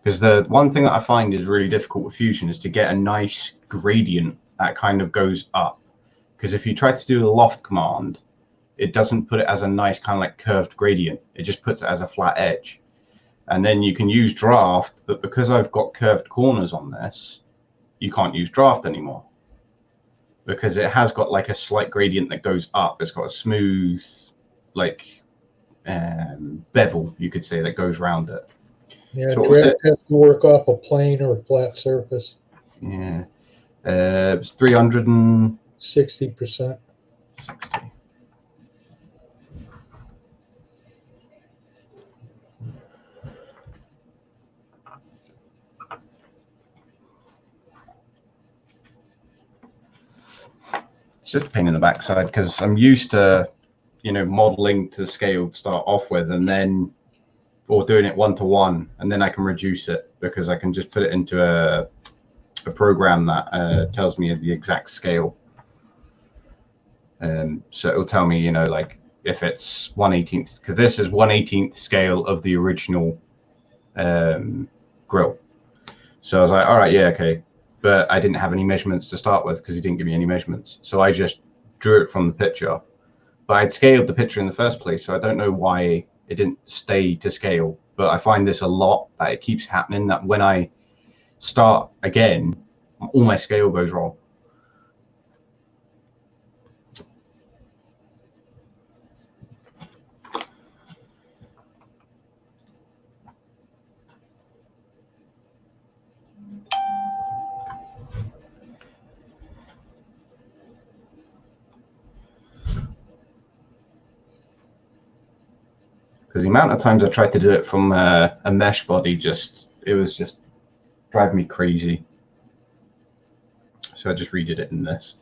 Because the one thing that I find is really difficult with Fusion is to get a nice gradient that kind of goes up. Because if you try to do the loft command, it doesn't put it as a nice kind of like curved gradient. It just puts it as a flat edge. And then you can use draft, but because I've got curved corners on this, you can't use draft anymore. Because it has got like a slight gradient that goes up. It's got a smooth, like, bevel, you could say, that goes around it. Yeah, So draft has to work off a plane or a flat surface. Yeah. It's 360. 60%. It's just a pain in the backside because I'm used to, modeling to the scale to start off with, and then, or doing it 1-to-1, and then I can reduce it because I can just put it into a program that tells me the exact scale. So it'll tell me, like if it's 1/18, because this is 1/18 scale of the original grill. So I was like, all right, yeah, okay. But I didn't have any measurements to start with because he didn't give me any measurements. So I just drew it from the picture. But I'd scaled the picture in the first place, so I don't know why it didn't stay to scale. But I find this a lot, that it keeps happening, that when I start again, all my scale goes wrong. Because the amount of times I tried to do it from a mesh body, it was just driving me crazy. So I just redid it in this.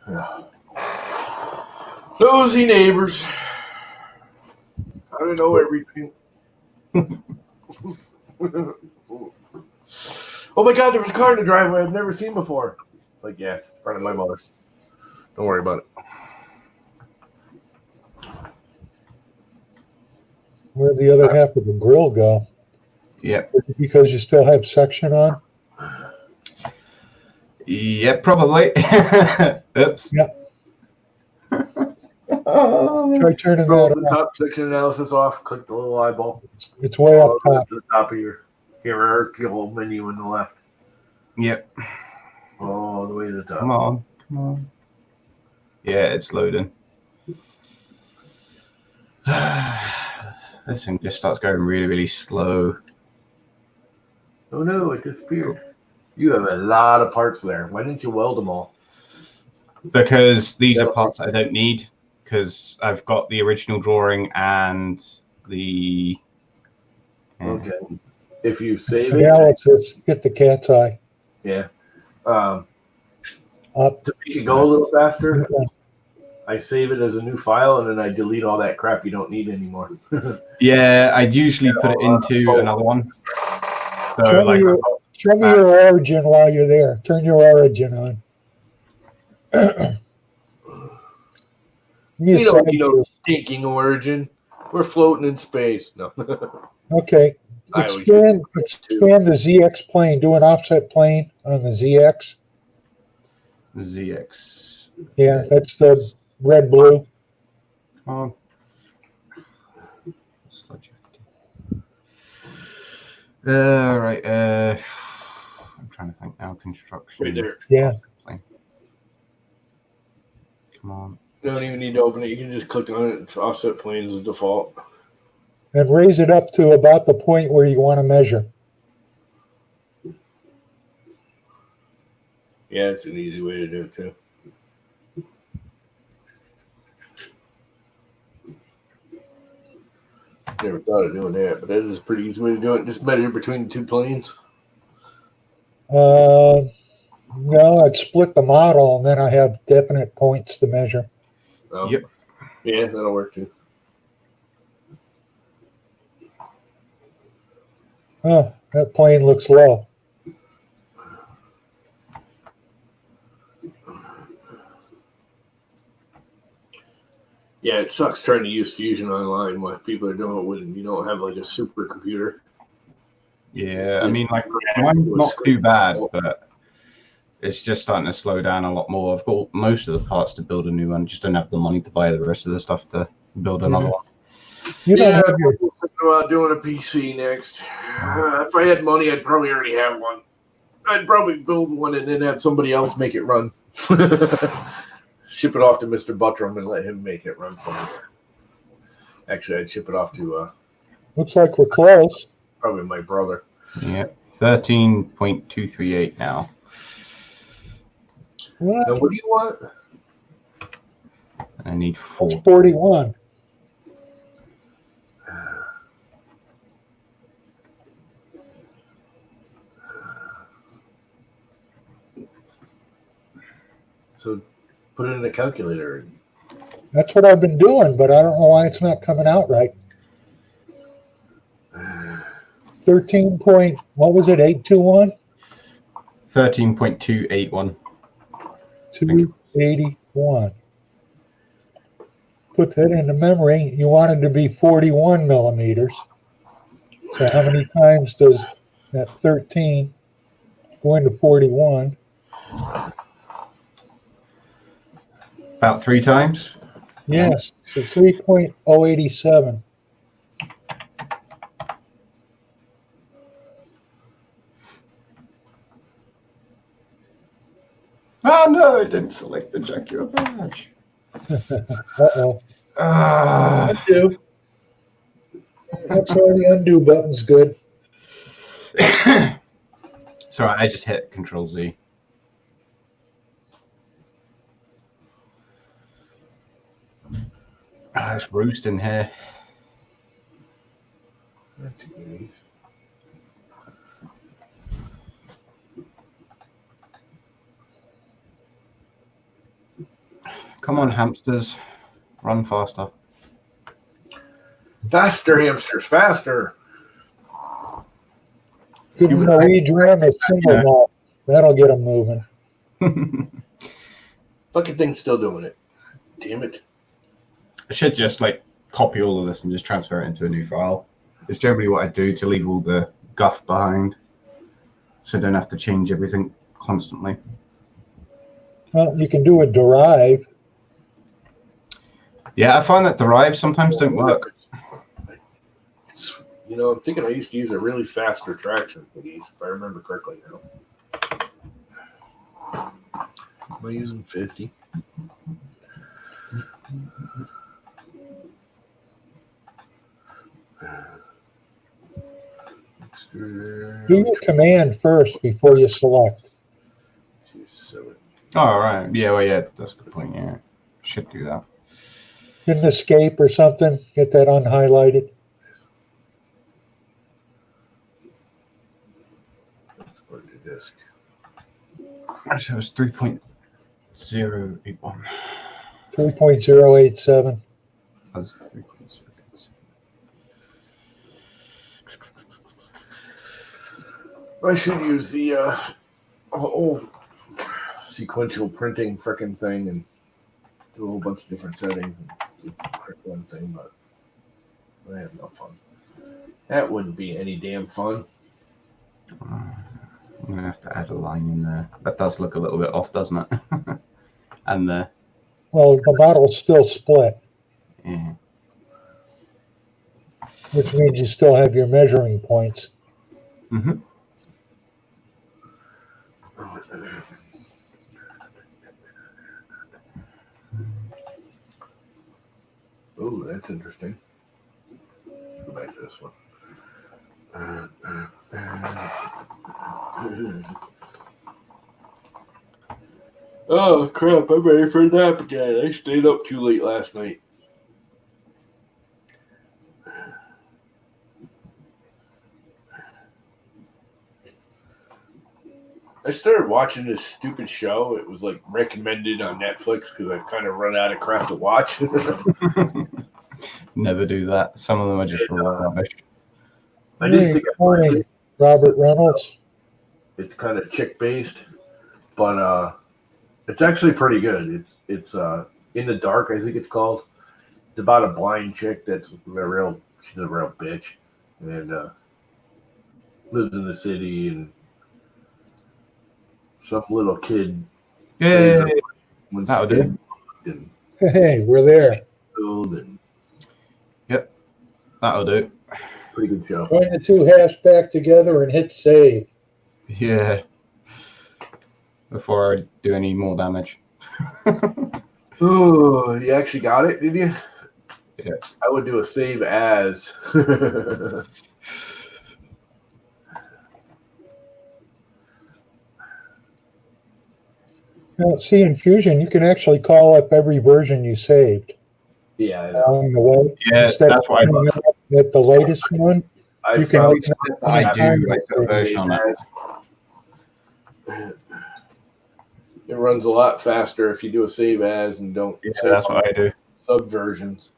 Yeah. Nosy neighbors. I don't know everything. Oh my God, there was a car in the driveway I've never seen before. Like, yeah, front of my mother's. Don't worry about it. Where'd the other half of the grill go? Yeah. Because you still have section on? Yeah, probably. Oops. Yep. Try turning Scroll that the off. top section analysis off. Click the little eyeball. It's way up top. To the top of your hierarchical menu on the left. Yep. All the way to the top. Come on. Yeah, it's loading. This thing just starts going really, really slow. Oh no, it disappeared. You have a lot of parts there. Why didn't you weld them all? Because these are parts I don't need, because I've got the original drawing and the... Okay. If you save it... Analysis, get the cat's eye. Yeah. Up. To make it go a little faster, I save it as a new file, and then I delete all that crap you don't need anymore. Yeah, I'd usually put it into another one. So, show me your origin while you're there. Turn your origin on. You don't need no stinking origin. We're floating in space. No. Okay. Expand the ZX plane. Do an offset plane on the ZX. ZX. Yeah, that's the red-blue. Come on. Right. I'm trying to think now. Construction. Right there. Yeah. Come on. You don't even need to open it. You can just click on it. It's offset plane as a default. And raise it up to about the point where you want to measure. Yeah, it's an easy way to do it too. Never thought of doing that, but that is a pretty easy way to do it. Just measure between the two planes. No, I'd split the model and then I have definite points to measure. Yep. Yeah, that'll work too. Oh, that plane looks low. Yeah, it sucks trying to use Fusion online when people are doing it when you don't have like a supercomputer. Yeah, I mean, like, mine's not too bad, but it's just starting to slow down a lot more. I've got most of the parts to build a new one, just don't have the money to buy the rest of the stuff to build another one. You don't have your, I'm thinking about doing a PC next. If I had money, I'd probably already have one. I'd probably build one and then have somebody else make it run. Ship it off to Mr. Buttram and let him make it run for me. Actually, I'd ship it off to looks like we're close. probably my brother. Yeah, 13.238 now. What? Now, what do you want? I need That's 4. 41. So put it in the calculator. That's what I've been doing, but I don't know why it's not coming out right. 13 point, what was it, 821? 13.281. 281. Put that into memory. You wanted to be 41 millimeters. So how many times does that 13 go into 41? About 3 times. Yes, so 3.087. Oh no, it didn't select the Jaguar badge. Uh-oh. Uh, Undo. That's why the undo button's good. Sorry, I just hit Control Z. It's roosting here. Come on, hamsters. Run faster. Faster, hamsters, faster. Give them a redrum a single knot. That'll get them moving. Fucking thing's still doing it. Damn it. I should just like copy all of this and just transfer it into a new file. It's generally what I do to leave all the guff behind, so I don't have to change everything constantly. Well, you can do a derive. Yeah, I find that derives sometimes don't work. You know, I'm thinking I used to use a really fast retraction for these, if I remember correctly now. Am I using 50? Do your command first before you select. 27. Oh, right. Yeah, well, yeah, that's a good point. Yeah, should do that. Hit an escape or something. Get that unhighlighted. Or the disk. So it's 3.081. 3.087. That's 3.087. I should use the whole sequential printing frickin' thing and do a whole bunch of different settings and print one thing, but I have no fun. That wouldn't be any damn fun. I'm gonna have to add a line in there. That does look a little bit off, doesn't it? And the Well, the model's still split, yeah. which means you still have your measuring points. Mm-hmm. Oh, that's interesting. Go back to this one. Oh crap! I'm ready for a nap again. I stayed up too late last night. I started watching this stupid show. It was like recommended on Netflix because I've kind of run out of crap to watch. Never do that. Some of them are just rubbish. I didn't think I liked it. Robert Reynolds. It's kind of chick based, but it's actually pretty good. It's In the Dark, I think it's called. It's about a blind chick she's a real bitch, and lives in the city, and some little kid. Yeah, that'll do. And Hey, we're there. and Yep, that'll do. pretty good show. Join the two halves back together and hit save. Yeah. Before I do any more damage. Oh, you actually got it, did you? Yeah. I would do a save as. See, in Fusion, you can actually call up every version you saved Yeah, I know. along the way. Yeah, Instead that's of why coming up at the latest one, you can found open up I do. anytime. I put a version on it. It runs a lot faster if you do a save as and don't Yeah, save that's what I do. subversions.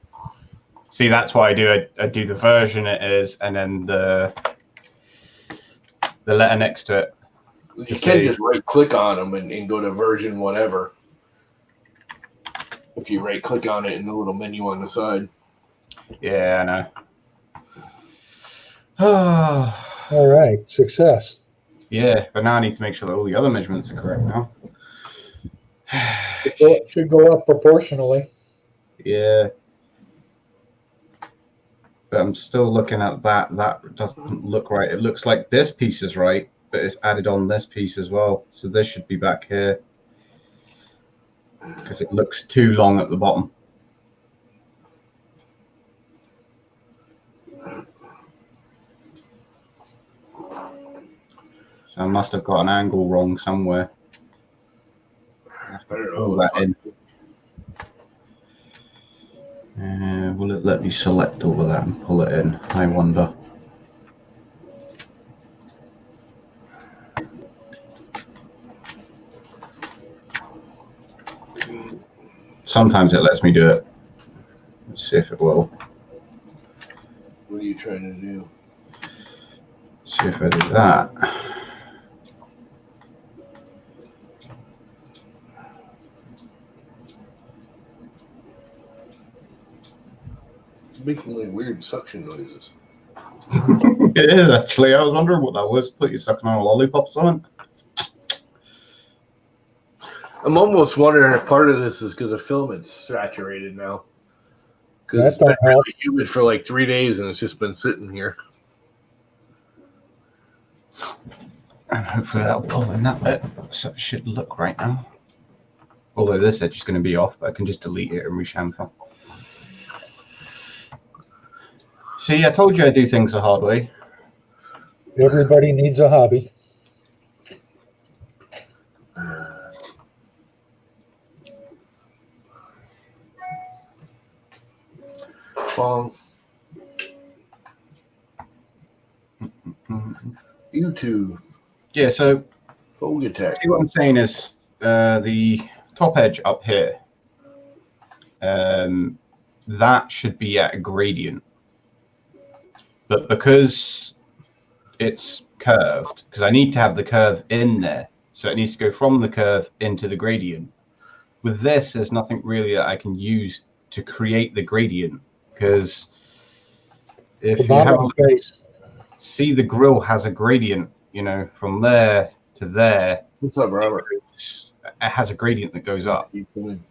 See, that's what I do. I do the version it is, and then the letter next to it. You To can save. just right click on them and go to version whatever. If you right click on it in the little menu on the side. Yeah, I know. All right, success. Yeah, but now I need to make sure that all the other measurements are correct now. It should go up proportionally. Yeah. But I'm still looking at that. That doesn't look right. It looks like this piece is right, but it's added on this piece as well. So this should be back here. Because it looks too long at the bottom. So I must have got an angle wrong somewhere. I have to pull that in. Will it let me select all of that and pull it in? I wonder. Sometimes it lets me do it. Let's see if it will. What are you trying to do? See if I do that. It's making like weird suction noises. It is actually. I was wondering what that was. I thought you were sucking on a lollipop or something. I'm almost wondering if part of this is because the film is saturated now. Because That it's been don't help. really humid for like 3 days and it's just been sitting here. And hopefully that'll pull in that bit. So it should look right now. Although this edge is going to be off, but I can just delete it and reshample. See, I told you I do things the hard way. Everybody needs a hobby. Bong. YouTube. Yeah, so Fold attack. see what I'm saying is the top edge up here, that should be at a gradient. But because it's curved, because I need to have the curve in there, so it needs to go from the curve into the gradient. With this, there's nothing really that I can use to create the gradient, because if The you have bottom face. see the grill has a gradient, you know, from there to there. What's up, Robert? It has a gradient that goes up. You coming?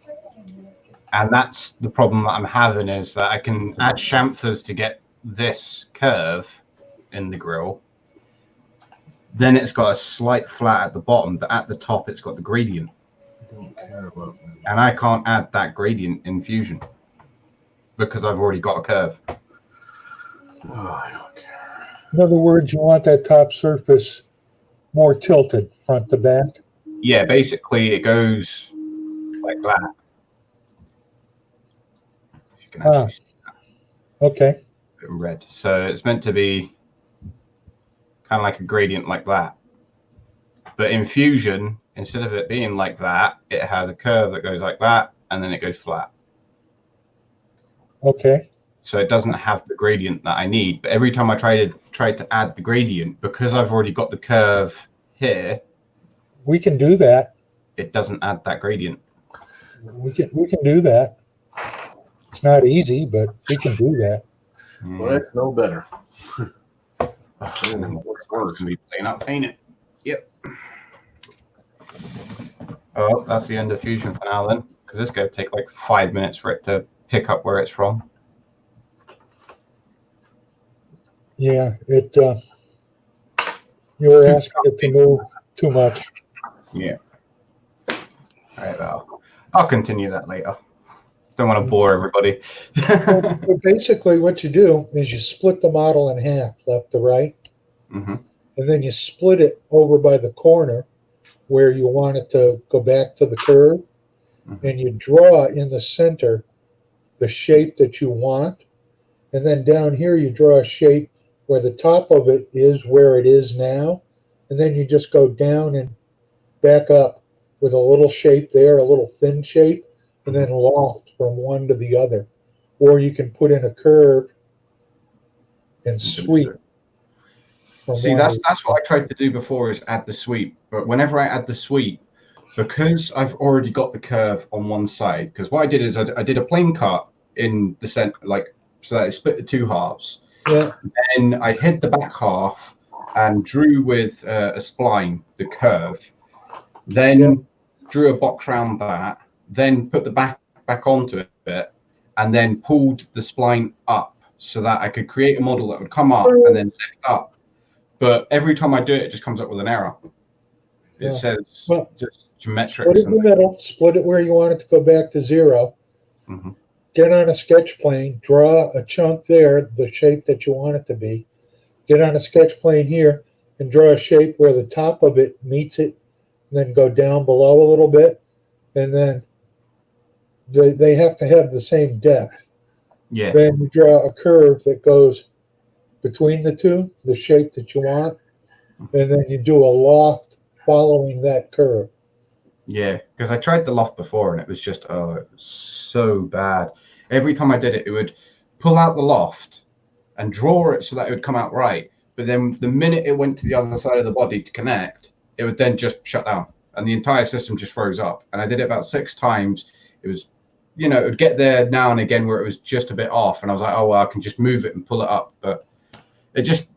And that's the problem that I'm having, is that I can add chamfers to get this curve in the grill. Then it's got a slight flat at the bottom, but at the top it's got the gradient. I don't care about that. And I can't add that gradient in Fusion. because I've already got a curve. Oh, I don't care. In other words, you want that top surface more tilted front to back. Yeah, basically it goes like that. If you can actually see Okay. it in red. So it's meant to be kind of like a gradient like that. But in Fusion, instead of it being like that, it has a curve that goes like that, and then it goes flat. Okay. So it doesn't have the gradient that I need. But every time I try to add the gradient, because I've already got the curve here, We can do that. it doesn't add that gradient. We can do that. It's not easy, but we can do that. Well, that's no better. And then What's worse? we plane up, paint it. Yep. Oh, that's the end of Fusion for now then, because it's going to take like 5 minutes for it to pick up where it's from. Yeah, it. You were asking it to move too much. Yeah. All right, well, I'll continue that later. Don't want to bore everybody. But basically, what you do is you split the model in half, left to right, Mm-hmm. and then you split it over by the corner where you want it to go back to the curve, Mhm. and you draw in the center the shape that you want, and then down here you draw a shape where the top of it is where it is now, and then you just go down and back up with a little shape there, a little thin shape, and then loft from one to the other. Or you can put in a curve and sweep. from See, one that's to- what I tried to do before, is add the sweep. But whenever I add the sweep, because I've already got the curve on one side, because what I did is I did a plane cut in the center, like, so that I split the two halves. Yeah, Then I hid the back half and drew with a spline the curve. Then drew a box around that. Then put the back onto it, and then pulled the spline up so that I could create a model that would come up and then lift up. But every time I do it, it just comes up with an error. It Yeah. says Well, just split geometrics. it in the middle, split it where you want it to go back to zero. Mhm. Get on a sketch plane, draw a chunk there, the shape that you want it to be. Get on a sketch plane here and draw a shape where the top of it meets it, and then go down below a little bit. And then they have to have the same depth. Yeah. Then you draw a curve that goes between the two, the shape that you want, and then you do a loft following that curve. Yeah, because I tried the loft before and it was just, oh, it was so bad. Every time I did it, it would pull out the loft and draw it so that it would come out right. But then the minute it went to the other side of the body to connect, it would then just shut down and the entire system just froze up. And I did it about 6 times. It was, it would get there now and again where it was just a bit off. And I was like, oh, well, I can just move it and pull it up. But it just,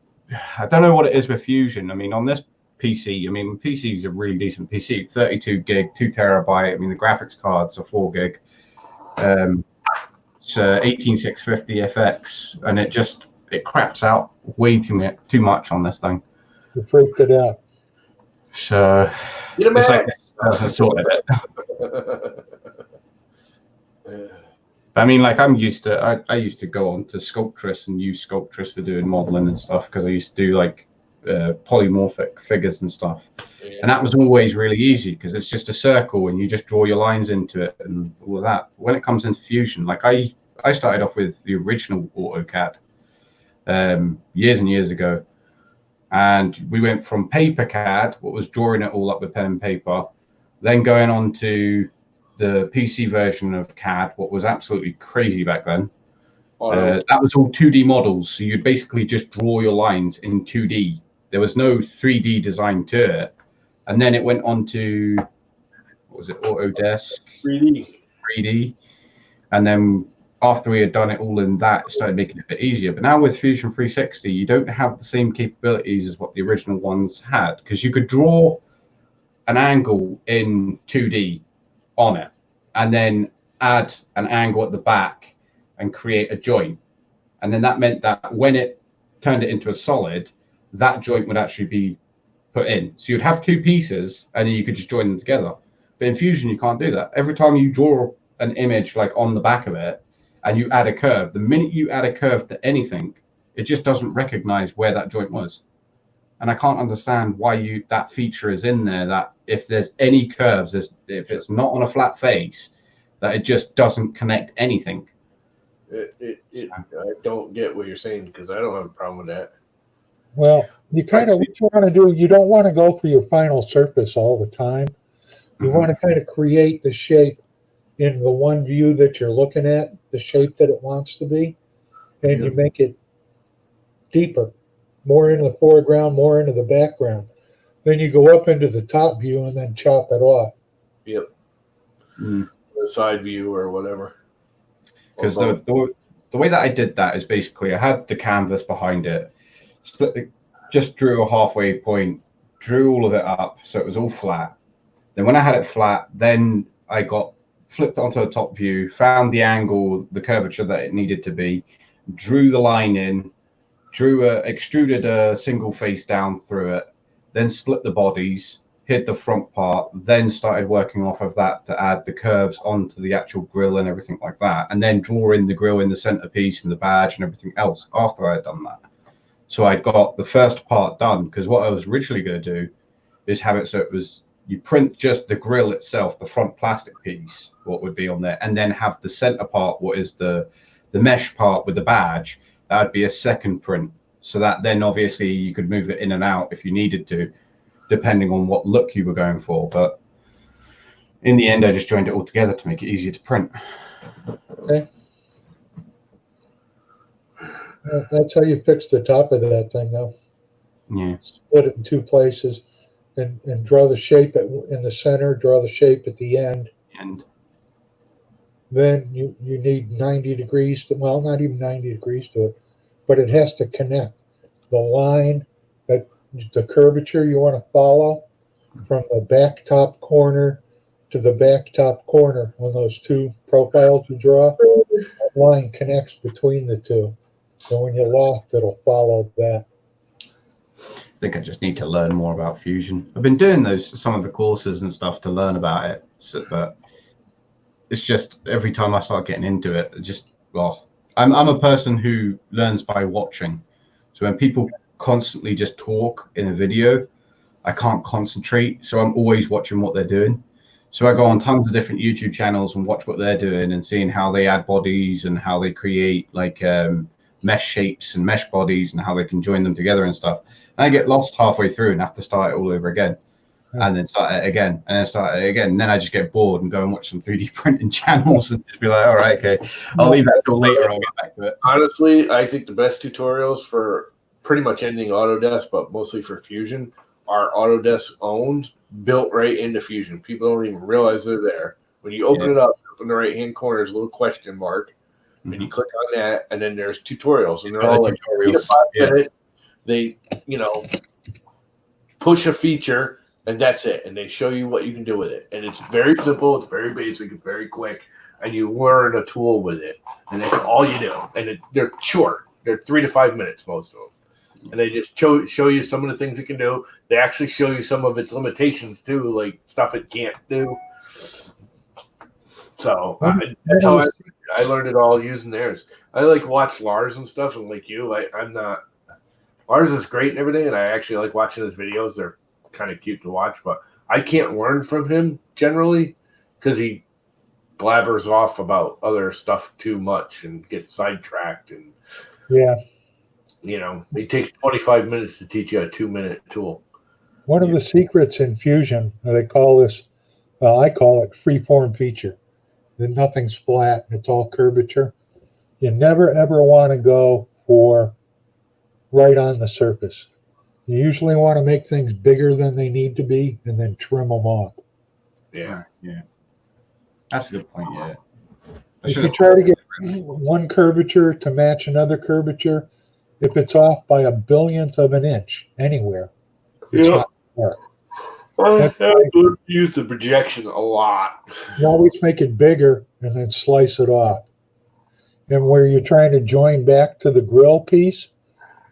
I don't know what it is with Fusion. I mean, on this PC, PC is a really decent PC, 32 gig, 2 terabyte. I mean, the graphics cards are 4 gig. It's 18650 FX, and it craps out way too much on this thing. You freaked it out. So it's like this hasn't sorted it. I mean, like I used to go on to Sculptress and use Sculptress for doing modeling and stuff, because I used to do like polymorphic figures and stuff. And that was always really easy because it's just a circle and you just draw your lines into it and all of that. When it comes into Fusion, like I started off with the original AutoCAD years and years ago. And we went from paper CAD, what was drawing it all up with pen and paper, then going on to the PC version of CAD, what was absolutely crazy back then. That was all 2D models. So you'd basically just draw your lines in 2D. There was no 3D design to it. And then it went on to, what was it, Autodesk? 3D. And then after we had done it all in that, it started making it a bit easier. But now with Fusion 360, you don't have the same capabilities as what the original ones had, because you could draw an angle in 2D on it and then add an angle at the back and create a joint. And then that meant that when it turned it into a solid, that joint would actually be put in. So you'd have 2 pieces and then you could just join them together. But in Fusion, you can't do that. Every time you draw an image like on the back of it, and you add a curve, the minute you add a curve to anything, it just doesn't recognize where that joint was. And I can't understand why that feature is in there, that if there's any curves, if it's not on a flat face, that it just doesn't connect anything. I don't get what you're saying, because I don't have a problem with that. Well, you kind of, what you want to do, you don't want to go for your final surface all the time. You want to kind of create the shape in the one view that you're looking at, the shape that it wants to be, and you make it deeper, more into the foreground, more into the background. Then you go up into the top view and then chop it off. Yep. The side view or whatever. Because the way that I did that is basically I had the canvas behind it, just drew a halfway point, drew all of it up so it was all flat. Then when I had it flat, then I flipped onto the top view, found the angle, the curvature that it needed to be, drew the line in, extruded a single face down through it, then split the bodies, hid the front part, then started working off of that to add the curves onto the actual grill and everything like that, and then draw in the grill in the centerpiece and the badge and everything else after I had done that. So I got the first part done, because what I was originally going to do is have it so it was, you print just the grill itself, the front plastic piece, what would be on there, and then have the center part, what is the mesh part with the badge, that would be a second print. So that then obviously you could move it in and out if you needed to, depending on what look you were going for. But in the end, I just joined it all together to make it easier to print. Okay. That's how you fix the top of that thing, though. Yeah. Split it in two places and draw the shape in the center, draw the shape at the end. And Then you need 90 degrees to, well, not even 90 degrees to it, but it has to connect the line, that the curvature you want to follow from the back top corner to the back top corner on those two profiles you draw. That line connects between the two. So when you loft, it'll follow that. I think I just need to learn more about Fusion. I've been doing some of the courses and stuff to learn about it, but it's just every time I start getting into it, I'm a person who learns by watching. So when people constantly just talk in a video, I can't concentrate. So I'm always watching what they're doing. So I go on tons of different YouTube channels and watch what they're doing and seeing how they add bodies and how they create mesh shapes and mesh bodies and how they can join them together and stuff. And I get lost halfway through and have to start it all over again. And then start it again, and then start it again. And then I just get bored and go and watch some 3D printing channels and just be like, all right, okay, I'll leave that till later. I'll get back to it. Honestly, I think the best tutorials for pretty much anything Autodesk, but mostly for Fusion, are Autodesk owned, built right into Fusion. People don't even realize they're there. When you open it up in the right-hand corner, there's a little question mark, and you click on that, and then there's tutorials, and they're all like 3 to 5 minutes. They, push a feature, and that's it. And they show you what you can do with it. And it's very simple. It's very basic. It's very quick. And you learn a tool with it. And that's all you do. And they're short. They're 3 to 5 minutes, most of them. And they just show you some of the things it can do. They actually show you some of its limitations, too, like stuff it can't do. So that's how I learned it all using theirs. I watch Lars and stuff. And like you, I'm not. Lars is great and everything. And I actually like watching his videos. They're kind of cute to watch, but I can't learn from him generally because he blabbers off about other stuff too much and gets sidetracked, and it takes 25 minutes to teach you a 2-minute tool. One of the secrets in Fusion, they call this, I call it freeform feature. Then nothing's flat, it's all curvature. You never ever want to go for right on the surface. You usually want to make things bigger than they need to be and then trim them off. Yeah. That's a good point, yeah. If you try to get one curvature to match another curvature, if it's off by 1/1000th of an inch anywhere, it's not going to work. I use the projection a lot. You always make it bigger and then slice it off. And where you're trying to join back to the grill piece,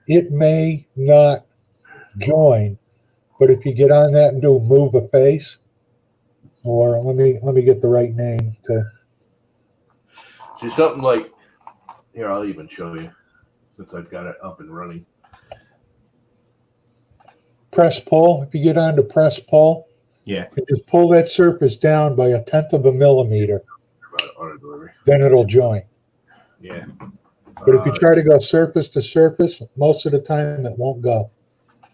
it may not join, but if you get on that and do move a face, or let me get the right name to See, something like Here, I'll even show you since I've got it up and running. Press pull. If you get on to press pull, Yeah. you just pull that surface down by 1/10 of a millimeter. About auto delivery. Then it'll join. Yeah. But if you try to go surface to surface, most of the time it won't go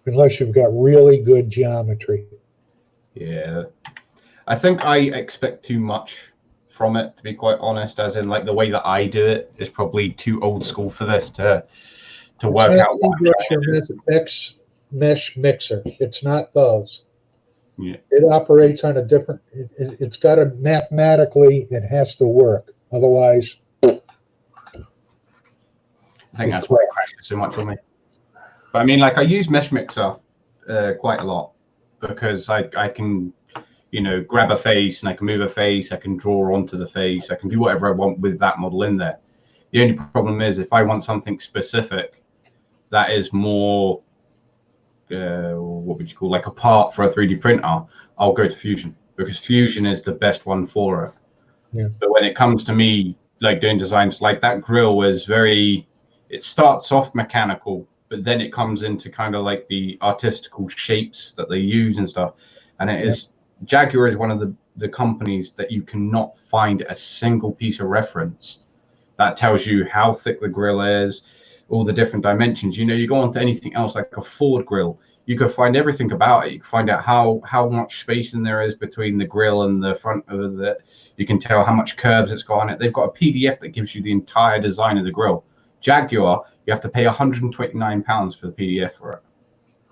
unless you've got really good geometry. Yeah. I think I expect too much from it, to be quite honest, as in like the way that I do it is probably too old school for this to work out what I'm trying to do. Mesh mixer. It's not those. Yeah. It operates on a different. It's got to mathematically. It has to work. Otherwise, I think that's why it crashes so much on me. But I mean, like I use Mesh Mixer quite a lot because I can, grab a face and I can move a face. I can draw onto the face. I can do whatever I want with that model in there. The only problem is if I want something specific that is more, what would you call, like a part for a 3D printer, I'll go to Fusion because Fusion is the best one for it. Yeah. But when it comes to me, like doing designs, like that grill is it starts off mechanical, but then it comes into kind of like the artistical shapes that they use and stuff. And it is, Jaguar is one of the companies that you cannot find a single piece of reference that tells you how thick the grill is, all the different dimensions. You go on to anything else like a Ford grill, you can find everything about it. You can find out how much spacing there is between the grill and the front of the, you can tell how much curves it's got on it. They've got a PDF that gives you the entire design of the grill. Jaguar, you have to pay £129 for the PDF for it.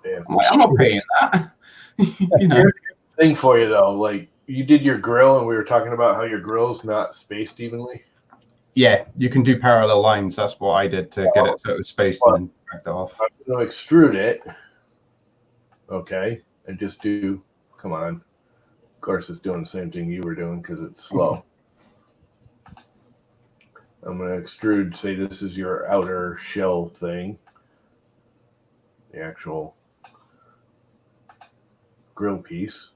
Yeah. I'm not paying that. Thing for you though, like you did your grill, and we were talking about how your grill's not spaced evenly. Yeah, you can do parallel lines. That's what I did to get it so it was spaced and then cracked it off. I'm going to extrude it, okay, and just do. Come on. Of course, it's doing the same thing you were doing because it's slow. I'm going to extrude, say this is your outer shell thing, the actual grill piece.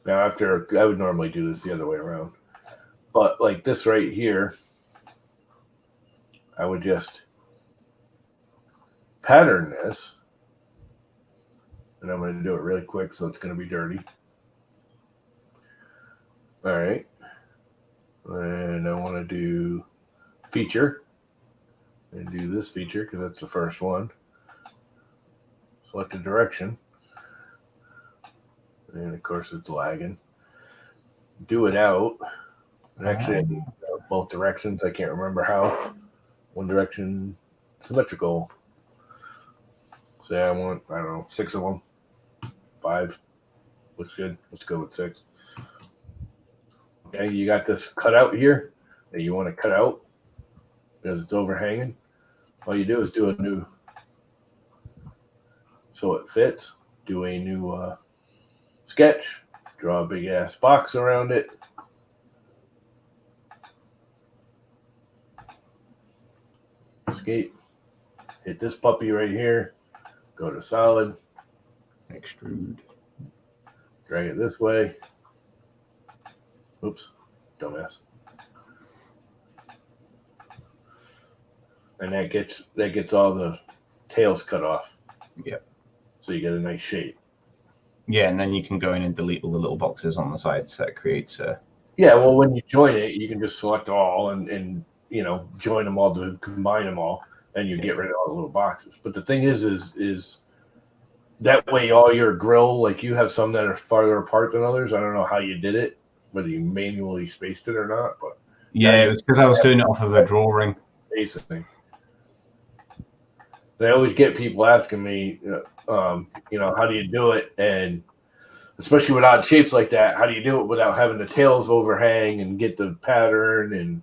Now, I would normally do this the other way around, but like this right here, I would just pattern this, and I'm going to do it really quick, so it's going to be dirty. All right, and I want to do feature, and do this feature because that's the first one. Select the direction. And of course it's lagging. Do it out. And actually, I need both directions. I can't remember how. One direction symmetrical. Say I want, I don't know, 6 of them. 5. Looks good. Let's go with 6. Okay, you got this cut out here that you want to cut out because it's overhanging. All you do is do a new, so it fits. Do a new sketch, draw a big ass box around it. Escape. Hit this puppy right here. Go to solid. Extrude. Drag it this way. Oops, dumbass. And that gets all the tails cut off. Yep. So you get a nice shape. Yeah, and then you can go in and delete all the little boxes on the sides. So it creates a. Yeah, well, when you join it, you can just select all and join them all to combine them all, and you get rid of all the little boxes. But the thing is that way all your grill, like you have some that are farther apart than others. I don't know how you did it, whether you manually spaced it or not, but yeah, it was because I was doing it off of a drawing. Basically, they always get people asking me, how do you do it? And especially with odd shapes like that, how do you do it without having the tails overhang and get the pattern? And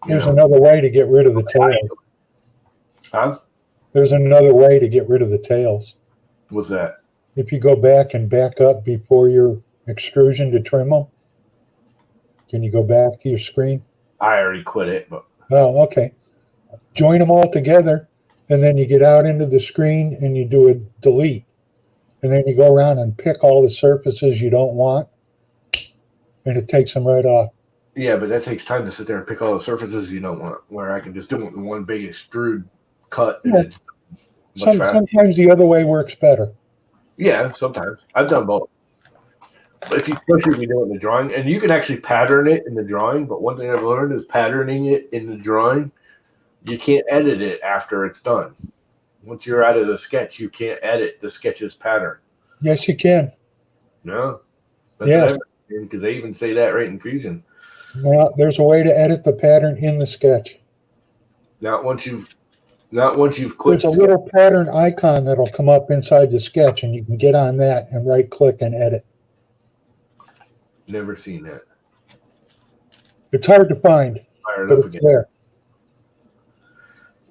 there's another way to get rid of the tails. Huh? There's another way to get rid of the tails. What's that? If you go back and back up before your extrusion to trim them, can you go back to your screen? I already quit it, but Oh, okay. Join them all together, and then you get out into the screen and you do a delete. And then you go around and pick all the surfaces you don't want. and it takes them right off. Yeah, but that takes time to sit there and pick all the surfaces you don't want. Where I can just do it in one big extrude cut, and Yeah. it's much faster. Sometimes the other way works better. Yeah, sometimes I've done both. But especially if you do it in the drawing, and you can actually pattern it in the drawing. But one thing I've learned is patterning it in the drawing, you can't edit it after it's done. Once you're out of the sketch, you can't edit the sketch's pattern. Yes, you can. No, that's Yes. because they even say that right in Fusion. Now, there's a way to edit the pattern in the sketch. Not once you've clicked. There's a little pattern icon that'll come up inside the sketch, and you can get on that and right-click and edit. Never seen that. It's hard to find, Fire it but up it's again. there.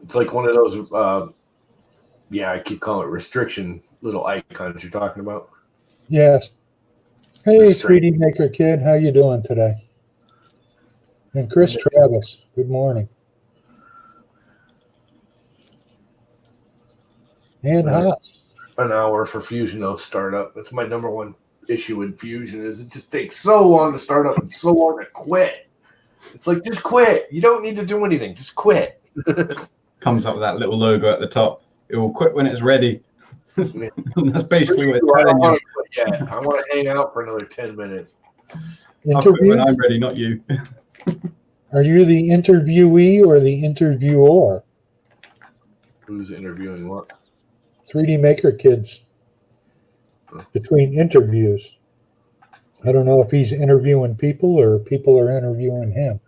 It's like one of those. I keep calling it restriction little icons you're talking about. Yes. Hey, Restrict. 3D Maker Kid, how you doing today? And Chris Travis, good morning. And Haas. An hour for Fusion though startup. That's my number one issue with Fusion is it just takes so long to start up and so long to quit. It's like just quit. You don't need to do anything. Just quit. Comes up with that little logo at the top. It will quit when it's ready. That's basically what it's I telling you. I want to hang out for another 10 minutes. I'll quit Interview? when I'm ready, not you. Are you the interviewee or the interviewer? Who's interviewing what? 3D Maker Kids. Between interviews. I don't know if he's interviewing people or people are interviewing him.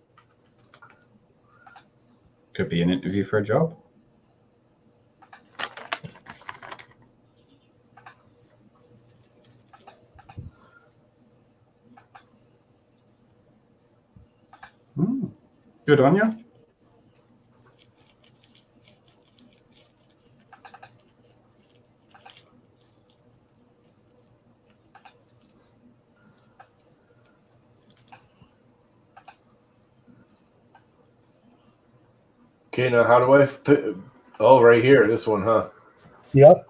Could be an interview for a job. Good on you. Okay, now how do I put? Oh, right here, this one, huh? Yep,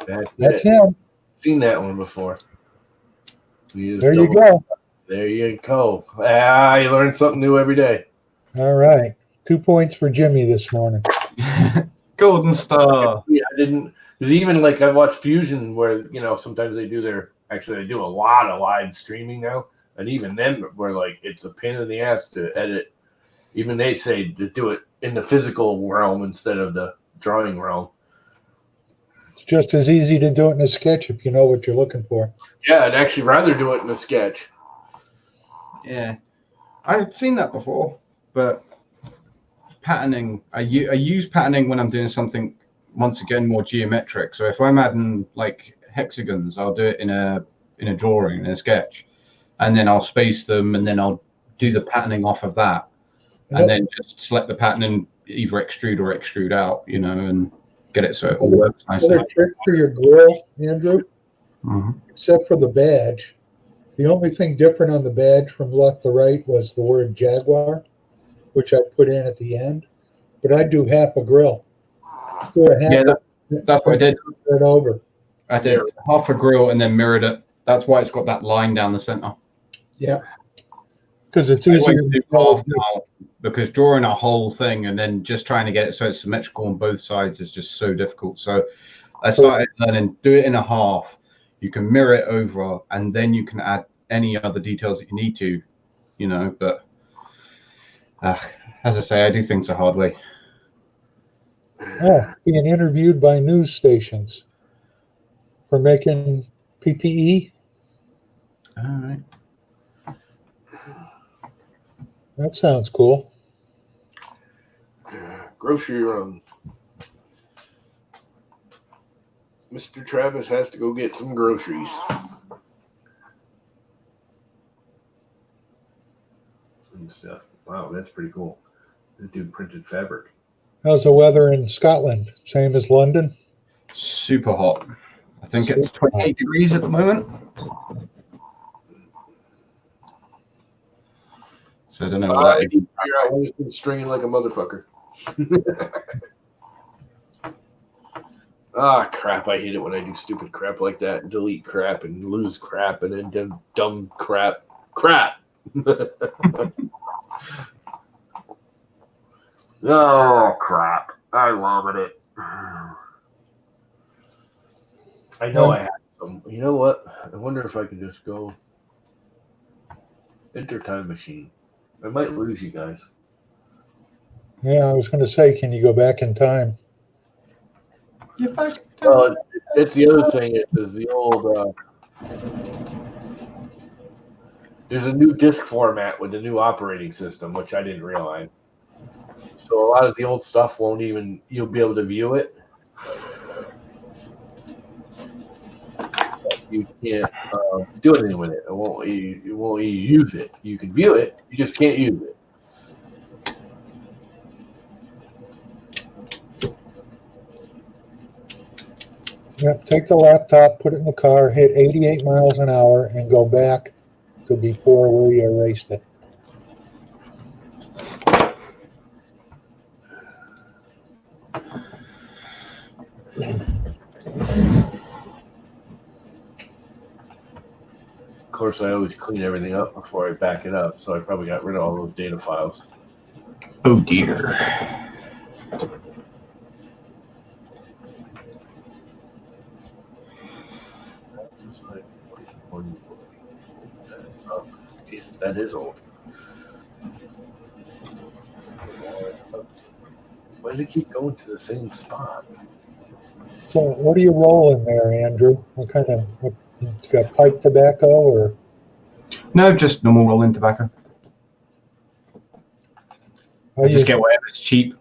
That's that's it. him. Seen that one before. There you go. There you go. Ah, you learn something new every day. All right. 2 points for Jimmy this morning. Golden star. Yeah, I didn't. Because even like I watched Fusion, where sometimes they do they do a lot of live streaming now, and even then, where like it's a pain in the ass to edit. Even they say to do it in the physical realm instead of the drawing realm. It's just as easy to do it in a sketch if you know what you're looking for. Yeah, I'd actually rather do it in a sketch. Yeah, I've seen that before, but patterning, I use patterning when I'm doing something, once again, more geometric. So if I'm adding like hexagons, I'll do it in a drawing, in a sketch, and then I'll space them, and then I'll do the patterning off of that, and then just select the pattern and either extrude or extrude out, and get it so it all works nicely. Another trick for your grill, Andrew, Mm-hmm. except for the badge. The only thing different on the badge from left to right was the word Jaguar, which I put in at the end. But I do half a grill. That's what I did. It over. I did half a grill and then mirrored it. That's why it's got that line down the center. Yeah. Because it's I easier went to do half now, because drawing a whole thing and then just trying to get it so it's symmetrical on both sides is just so difficult. So I started learning, do it in a half. You can mirror it over, and then you can add any other details that you need to, but as I say, I do things the hard way. Oh, being interviewed by news stations for making PPE. All right. That sounds cool. Grocery run. Mr. Travis has to go get some groceries. And stuff. Wow, that's pretty cool. This dude printed fabric. How's the weather in Scotland? Same as London? Super hot. I think it's 28 degrees at the moment. So I don't know what that I is. can figure out why he's been stringing like a motherfucker. Ah, crap. I hate it when I do stupid crap like that and delete crap and lose crap and then dumb crap. Crap. Oh, crap. I vomited it. I know I had some. You know what? I wonder if I can just go enter time machine. I might lose you guys. Yeah, I was going to say, can you go back in time? Well, it's the other thing is the old. There's a new disk format with the new operating system, which I didn't realize. So a lot of the old stuff won't even. You'll be able to view it. You can't do anything with it. It won't let you use it. You can view it. You just can't use it. Yep, take the laptop, put it in the car, hit 88 miles an hour, and go back to before where you erased it. Of course, I always clean everything up before I back it up, so I probably got rid of all those data files. Oh dear. Oh, Jesus, that is old. Why does it keep going to the same spot? So, what are you rolling there, Andrew? What you got pipe tobacco or? No, just normal rolling tobacco. I just get whatever's cheap.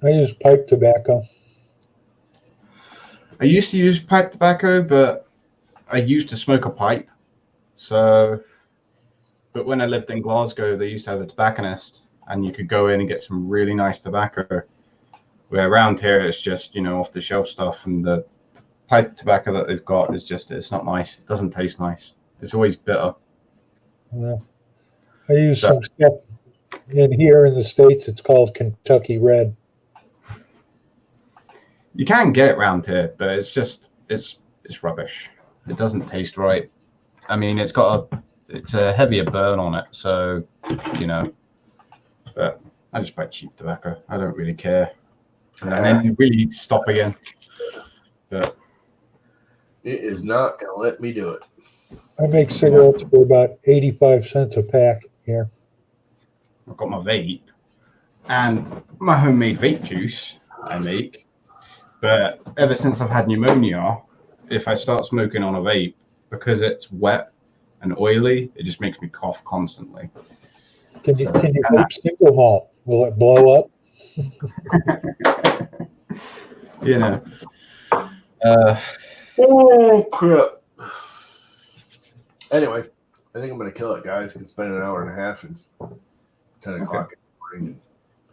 I use pipe tobacco. I used to use pipe tobacco, but I used to smoke a pipe. So, but when I lived in Glasgow, they used to have a tobacconist, and you could go in and get some really nice tobacco. Where around here, it's just, off the shelf stuff, and the pipe tobacco that they've got is just, it's not nice. It doesn't taste nice. It's always bitter. Yeah. I use some stuff in here in the States. It's called Kentucky Red. You can get it around here, but it's just, it's rubbish. It doesn't taste right. I mean, it's a heavier burn on it. So, but I just buy cheap tobacco. I don't really care. And then you really need to stop again. But it is not going to let me do it. I make cigarettes for about 85 cents a pack here. I've got my vape and my homemade vape juice I make. But ever since I've had pneumonia, if I start smoking on a vape, because it's wet and oily, it just makes me cough constantly. Can you vape single malt? Will it blow up? Oh, crap. Anyway, I think I'm going to kill it, guys. It's been an hour and a half and 10 o'clock in the morning.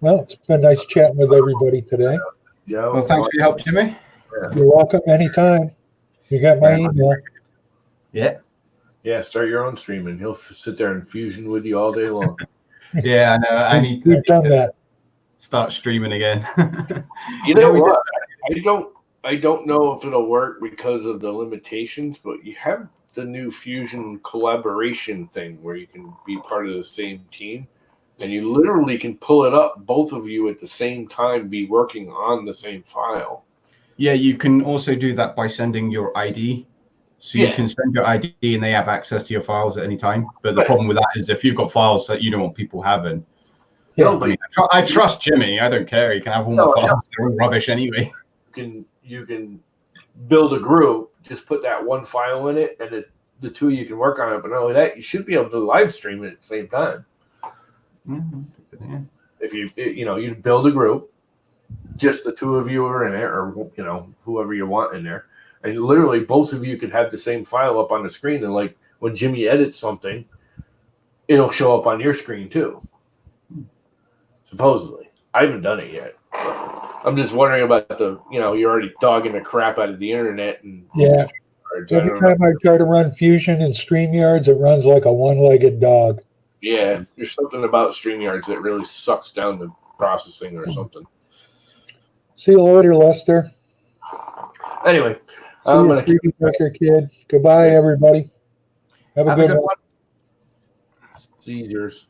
Well, it's been nice chatting with everybody today. Yeah. Well, thanks for your help, Jimmy. Yeah. You're welcome anytime. You got my email. Yeah. Yeah, start your own stream and he'll sit there and fusion with you all day long. Yeah, I know. I need We've done that. Start streaming again. You know what? I don't know if it'll work because of the limitations, but you have the new Fusion collaboration thing where you can be part of the same team, and you literally can pull it up, both of you at the same time, be working on the same file. Yeah, you can also do that by sending your ID. So you can send your ID and they have access to your files at any time. But the problem with that is if you've got files that you don't want people having. Yeah. I mean, I trust Jimmy. I don't care. He can have all my files. They're all rubbish anyway. You can build a group, just put that one file in it, and the two of you can work on it. But not only that, you should be able to live stream it at the same time. Mm-hmm. If you build a group, just the two of you are in it, or whoever you want in there, and literally both of you could have the same file up on the screen. And like when Jimmy edits something, it'll show up on your screen too. Supposedly, I haven't done it yet. I'm just wondering about you're already dogging the crap out of the internet and Every time I try to run Fusion and StreamYards, it runs like a one-legged dog. Yeah, there's something about StreamYards that really sucks down the processing or something. See you later, Lester. Anyway, See you, Freaky Breaker Kid. Goodbye, everybody. Have a good one. Seizures.